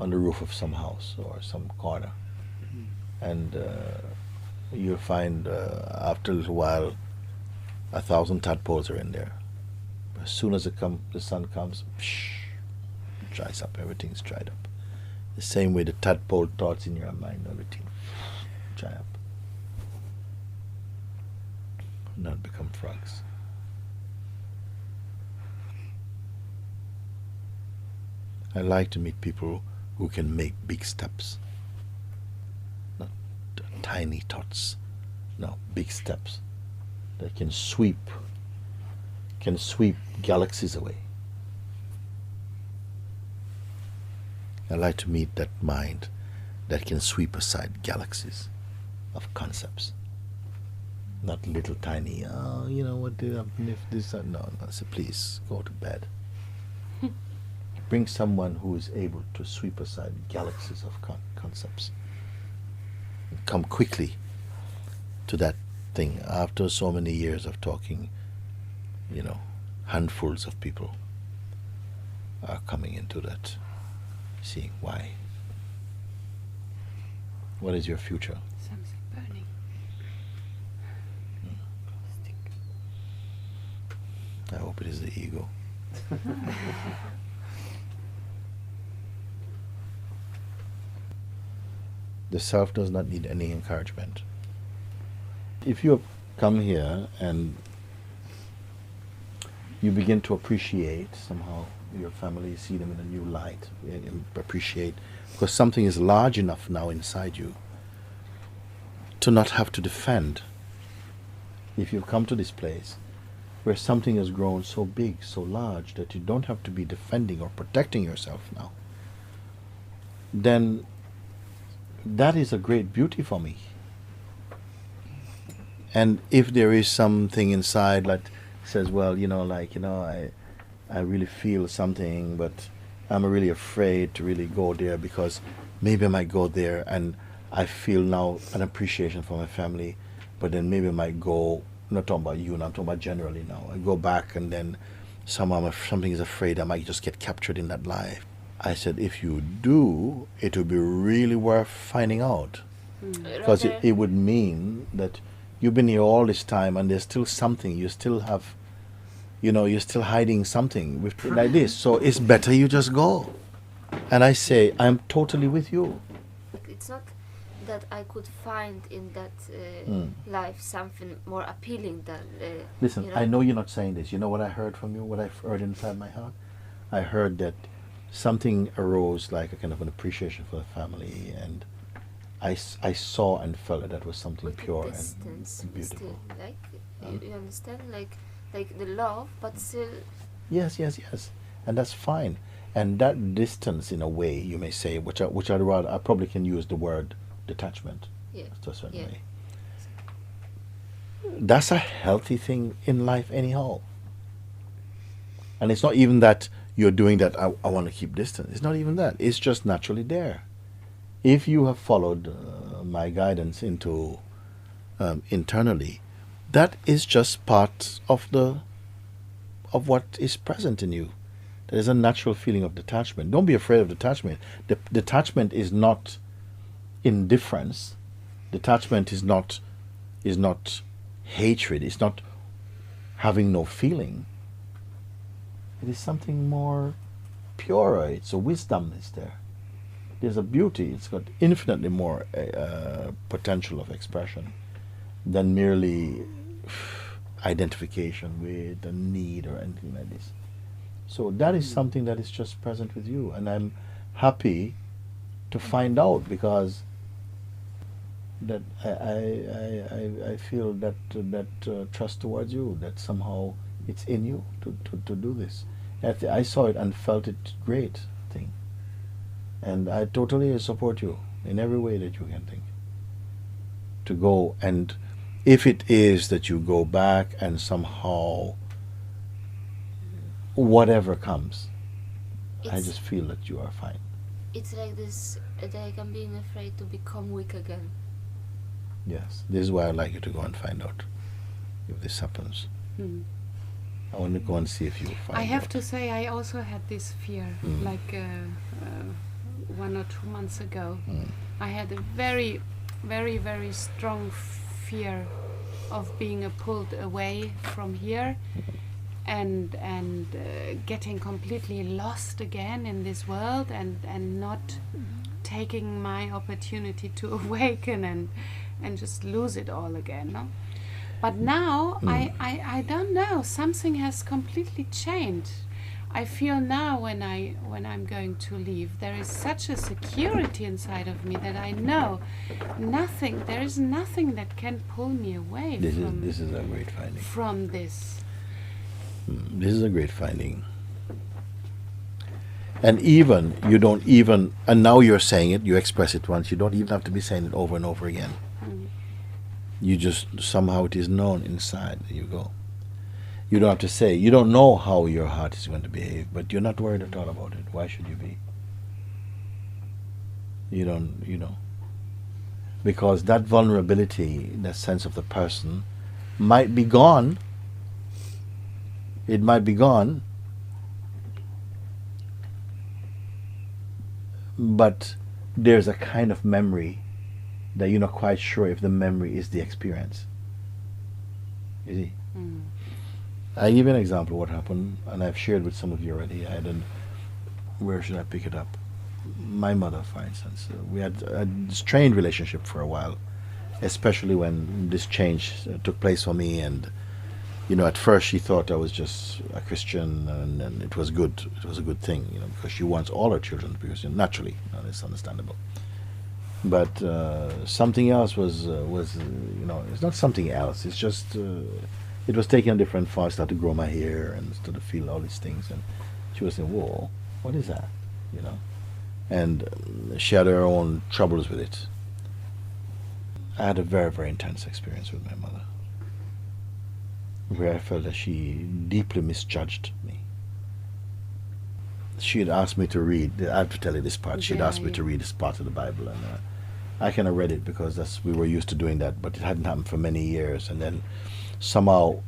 S1: on the roof of some house or some corner. And you'll find after a little while 1,000 tadpoles are in there. As soon as the sun comes, dries up, everything's dried up. The same way the tadpole thoughts in your mind, everything dry up. Not become frogs. I like to meet people who can make big steps. Not tiny thoughts, no, big steps that can sweep galaxies away. I like to meet that mind that can sweep aside galaxies of concepts. Not little tiny, oh, you know what did happen if this, no, I say, please go to bed. Bring someone who is able to sweep aside galaxies of concepts. And come quickly to that thing. After so many years of talking, you know, handfuls of people are coming into that, seeing why. What is your future?
S2: Something burning.
S1: I hope it is the ego. The self does not need any encouragement. If you come here and you begin to appreciate somehow your family, see them in a new light, appreciate, because something is large enough now inside you to not have to defend. If you've come to this place where something has grown so big, so large, that you don't have to be defending or protecting yourself now, then that is a great beauty for me. And if there is something inside that says, well, I really feel something, but I'm really afraid to really go there because maybe I might go there and I feel now an appreciation for my family, but then maybe I might go, not talking about you, I'm talking about generally now. I go back and then somehow something is afraid I might just get captured in that life. I said, if you do, it would be really worth finding out. Because it would mean that you've been here all this time and there's still something, you still have, you're still hiding something with, like this. So it's better you just go. And I say, I'm totally with you.
S5: It's not that I could find in that life something more appealing than...
S1: Listen, I know you're not saying this. You know what I heard from you, what I've heard inside my heart? I heard that something arose like a kind of an appreciation for the family, and I saw and felt that was something
S5: with
S1: pure
S5: distance,
S1: and beautiful.
S5: Still, like, you understand? Like the love, but still...
S1: Yes. And that's fine. And that distance, in a way, you may say, which I'd rather, I probably can use the word detachment to a certain way. That's a healthy thing in life anyhow. And it's not even that you're doing that, I want to keep distance. It's not even that. It's just naturally there. If you have followed my guidance into internally, that is just part of what is present in you. There is a natural feeling of detachment. Don't be afraid of detachment. Detachment is not indifference. Detachment is not hatred. It's not having no feeling. It is something more purer. It's a wisdom is there. There's a beauty. It's got infinitely more potential of expression than merely identification with a need or anything like this. So that is something that is just present with you, and I'm happy to find out, because that I feel that trust towards you, that somehow it's in you to do this. I saw it and felt it great thing, and I totally support you in every way that you can think to go. And if it is that you go back and somehow whatever comes, I just feel that you are fine.
S5: It's like this, like I'm being afraid to become weak again.
S1: Yes, this is why I'd like you to go and find out if this happens. I want to go and see if you find
S2: I have
S1: out.
S2: to say, I also had this fear, like 1 or 2 months ago. I had a very, very, very strong fear of being pulled away from here and getting completely lost again in this world and not taking my opportunity to awaken and just lose it all again. No? But now I don't know, something has completely changed. I feel now when I'm going to leave, there is such a security inside of me that I know there is nothing that can pull me away
S1: This is a great finding.
S2: from this.
S1: This is a great finding. And even, you don't even, and now you're saying it, you express it once, you don't even have to be saying it over and over again. You just, somehow it is known inside, there you go. You don't have to say, you don't know how your heart is going to behave, but you're not worried at all about it. Why should you be? You don't, because that vulnerability, that sense of the person might be gone. It might be gone, but there's a kind of memory that you're not quite sure if the memory is the experience. You see? I give you an example of what happened, and I've shared with some of you already. Where should I pick it up? My mother, for instance. We had a strained relationship for a while, especially when this change took place for me. And, at first she thought I was just a Christian, and it was good. It was a good thing, because she wants all her children to be Christian, naturally. It's understandable. But something else was it's not something else. It's just... it was taking a different form. I started to grow my hair and started to feel all these things, and she was saying, "Whoa, what is that?" And she had her own troubles with it. I had a very, very intense experience with my mother, where I felt that she deeply misjudged me. She had asked me to read. I have to tell you this part. She had asked me to read this part of the Bible, and I kind of read it because we were used to doing that, but it hadn't happened for many years, and then. Somehow,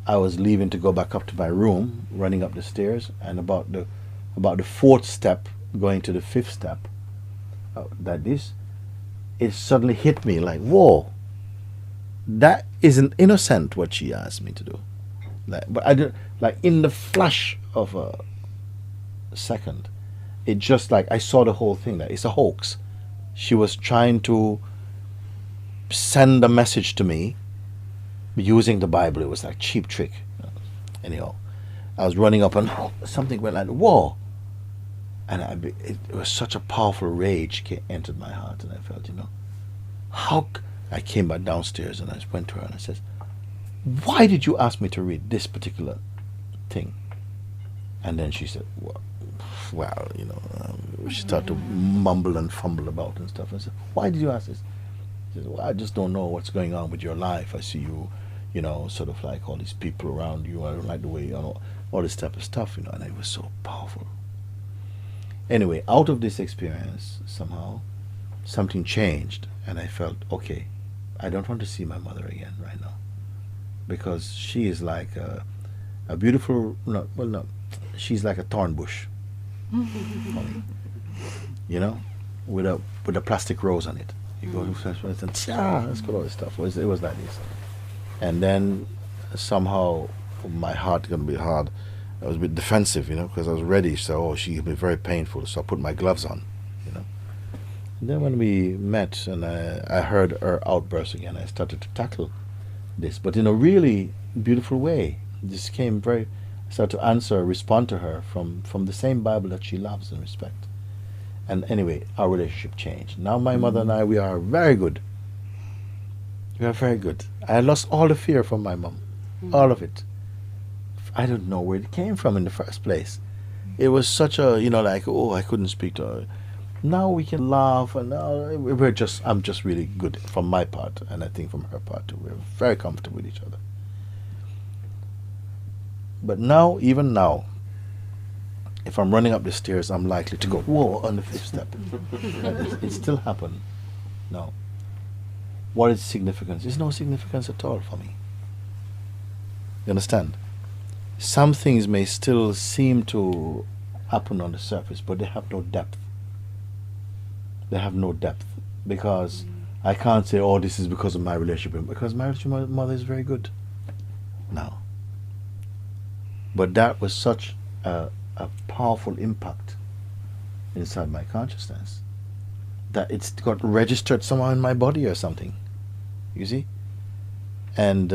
S1: I was leaving to go back up to my room, running up the stairs, and about the fourth step, going to the fifth step, it suddenly hit me like, whoa, that isn't innocent what she asked me to do. But I didn't, in the flash of a second, it just I saw the whole thing. That it's a hoax. She was trying to send a message to me. Using the Bible, it was like cheap trick. Anyhow, I was running up and something went like, whoa. And it was such a powerful rage entered my heart, and I felt, I came back downstairs and I went to her and I said, why did you ask me to read this particular thing? And then she said, well, she started to mumble and fumble about and stuff. And I said, why did you ask this? She said, well, I just don't know what's going on with your life. I see you, sort of like all these people around you. I don't like the way, all this type of stuff, and it was so powerful. Anyway, out of this experience, somehow, something changed, and I felt, okay, I don't want to see my mother again right now, because she is like a beautiful, she's like a thorn bush for me, with a plastic rose on it. You go to and let's got all this stuff. It was like this. And then somehow my heart going to be hard. I was a bit defensive, because I was ready. So, she could be very painful. So I put my gloves on, And then when we met and I heard her outburst again, I started to tackle this, but in a really beautiful way. This came I started to respond to her from the same Bible that she loves and respects. And anyway, our relationship changed. Now my mother and I, we are very good. We are very good. I lost all the fear from my mom. All of it. I don't know where it came from in the first place. It was such a, I couldn't speak to her. Now we can laugh, and I'm just really good from my part, and I think from her part too. We're very comfortable with each other. But now, even now, if I'm running up the stairs, I'm likely to go, whoa, on the fifth step. It still happened. No. What is significance? There's no significance at all for me. You understand? Some things may still seem to happen on the surface, but they have no depth. They have no depth, because I can't say, oh, this is because of my relationship, because my relationship with my mother is very good now. But that was such a powerful impact inside my consciousness that it's got registered somehow in my body or something, you see? And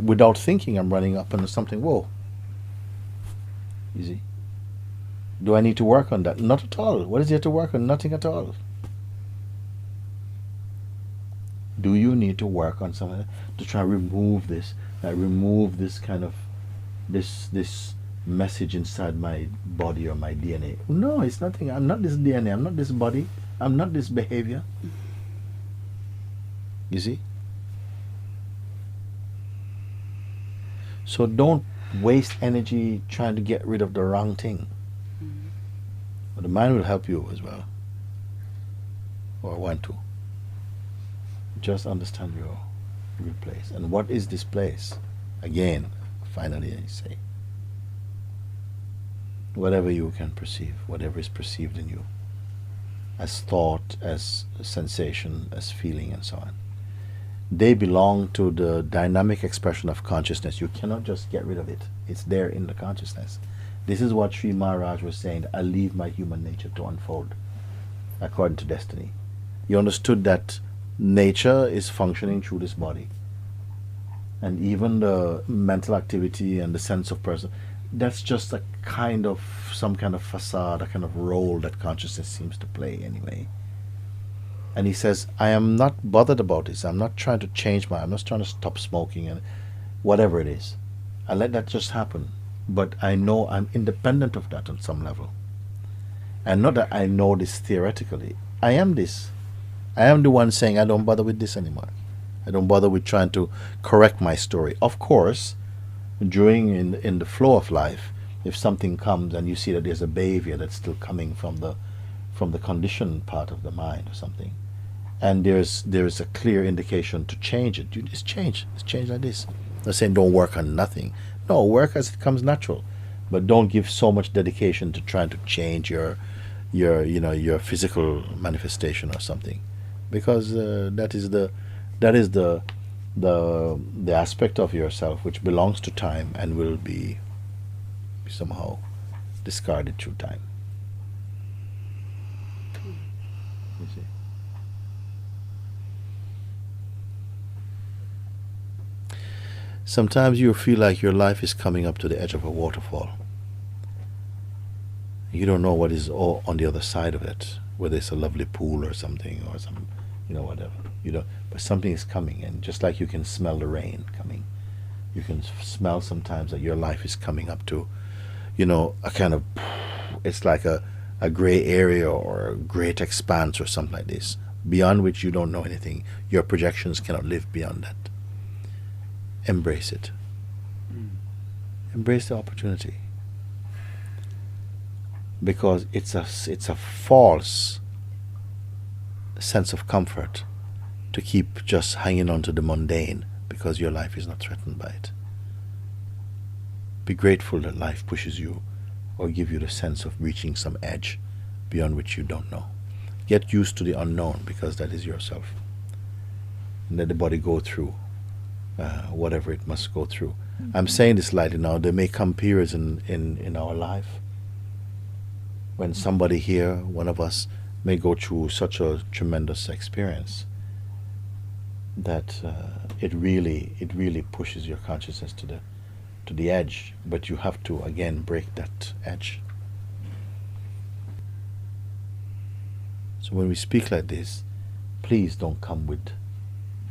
S1: without thinking, I'm running up and something, whoa, you see? Do I need to work on that? Not at all. What is there to work on? Nothing at all. Do you need to work on something to try to remove this? Remove this kind of this message inside my body or my DNA? No, it's nothing. I'm not this DNA. I'm not this body. I'm not this behavior. You see? So don't waste energy trying to get rid of the wrong thing. But the mind will help you as well, or want to. Just understand your real place. And what is this place? Again, finally I say, whatever you can perceive, whatever is perceived in you, as thought, as sensation, as feeling, and so on. They belong to the dynamic expression of consciousness. You cannot just get rid of it. It's there in the consciousness. This is what Sri Maharaj was saying, I leave my human nature to unfold according to destiny. He understood that nature is functioning through this body. And even the mental activity and the sense of person, that's just a kind of, some kind of facade, a kind of role that consciousness seems to play anyway. And he says, I am not bothered about this. I'm not trying to change I'm not trying to stop smoking and whatever it is. I let that just happen. But I know I'm independent of that on some level. And not that I know this theoretically. I am this. I am the one saying I don't bother with this anymore. I don't bother with trying to correct my story. Of course, during in the flow of life, if something comes and you see that there's a behavior that's still coming from the conditioned part of the mind or something, and there's a clear indication to change it, you just change. It's change like this. I'm not saying don't work on nothing. No, work as it comes natural, but don't give so much dedication to trying to change your physical manifestation or something, because that is the aspect of yourself which belongs to time and will be somehow discarded through time. You see. Sometimes you feel like your life is coming up to the edge of a waterfall. You don't know what is on the other side of it, whether it's a lovely pool or something, or some, whatever. But something is coming, and just like you can smell the rain coming, you can smell sometimes that your life is coming up to, a kind of, it's like a gray area or a great expanse or something like this, beyond which you don't know anything. Your projections cannot live beyond that. Embrace it. Embrace the opportunity, because it's a false sense of comfort to keep just hanging on to the mundane because your life is not threatened by it. Be grateful that life pushes you or give you the sense of reaching some edge beyond which you don't know. Get used to the unknown, because that is yourself. And let the body go through whatever it must go through. I'm saying this lightly now. There may come periods in our life when somebody here, one of us, may go through such a tremendous experience that it really pushes your consciousness to the edge. But you have to again break that edge. So when we speak like this, please don't come with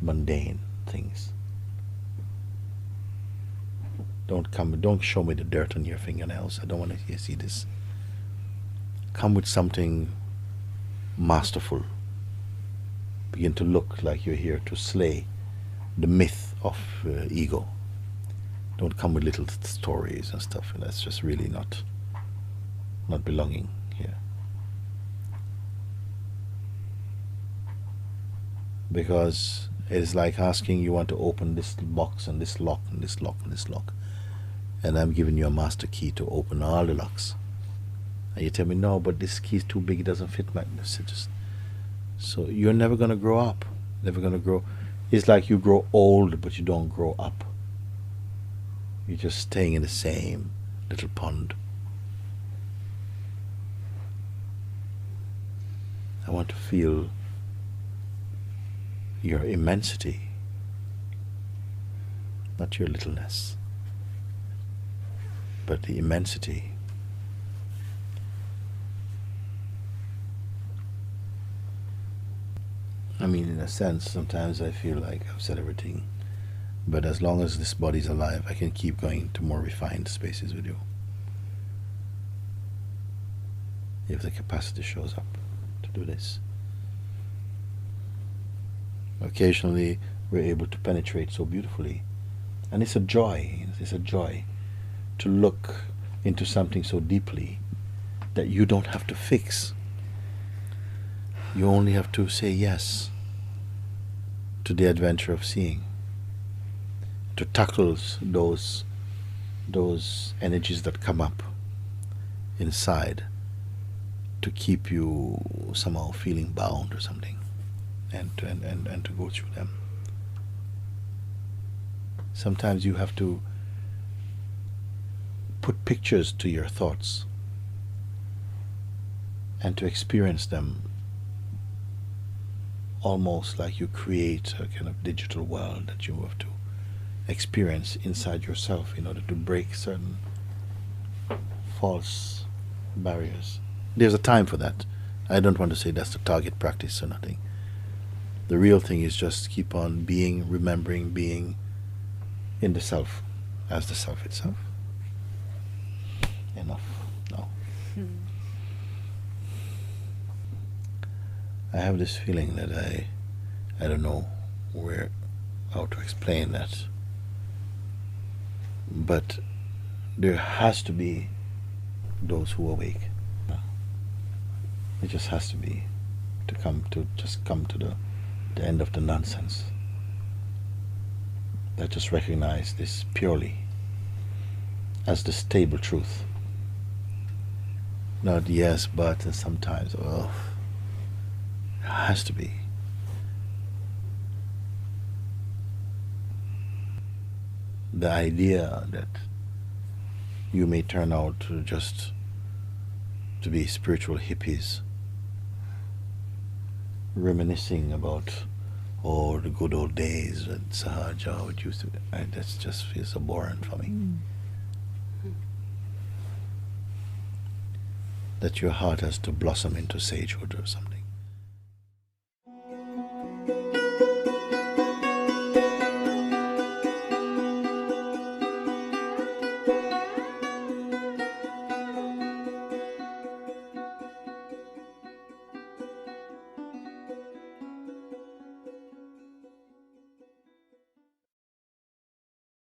S1: mundane things. Don't show me the dirt on your fingernails. I don't want to see this. Come with something masterful. Begin to look like you're here to slay the myth of ego. Don't come with little stories and stuff. And that's just really not belonging here. Because it is like asking, you want to open this box and this lock and this lock and this lock, and I'm giving you a master key to open all the locks, and you tell me, no, but this key is too big, it doesn't fit my... So you're never going to grow up. Never going to grow. It's like you grow old, but you don't grow up. You're just staying in the same little pond. I want to feel your immensity, not your littleness, but the immensity. I mean, in a sense, sometimes I feel like I've said everything, but as long as this body's alive, I can keep going to more refined spaces with you. If the capacity shows up to do this. Occasionally, we're able to penetrate so beautifully. And it's a joy to look into something so deeply that you don't have to fix. You only have to say yes to the adventure of seeing, to tackle those energies that come up inside to keep you somehow feeling bound or something, and to go through them. Sometimes you have to put pictures to your thoughts and to experience them almost like you create a kind of digital world that you have to experience inside yourself in order to break certain false barriers. There's a time for that. I don't want to say that's the target practice or nothing. The real thing is just keep on being, remembering, being in the self as the self itself. Enough. No. I have this feeling that I don't know how to explain that, but there has to be those who awake. It just has to be to come to the end of the nonsense. That just recognize this purely as the stable truth. Not yes, but, and sometimes, well, it has to be. The idea that you may turn out to be spiritual hippies, reminiscing about the good old days at Sahaja, it used to be, that just feels so boring for me. That your heart has to blossom into sagehood or something.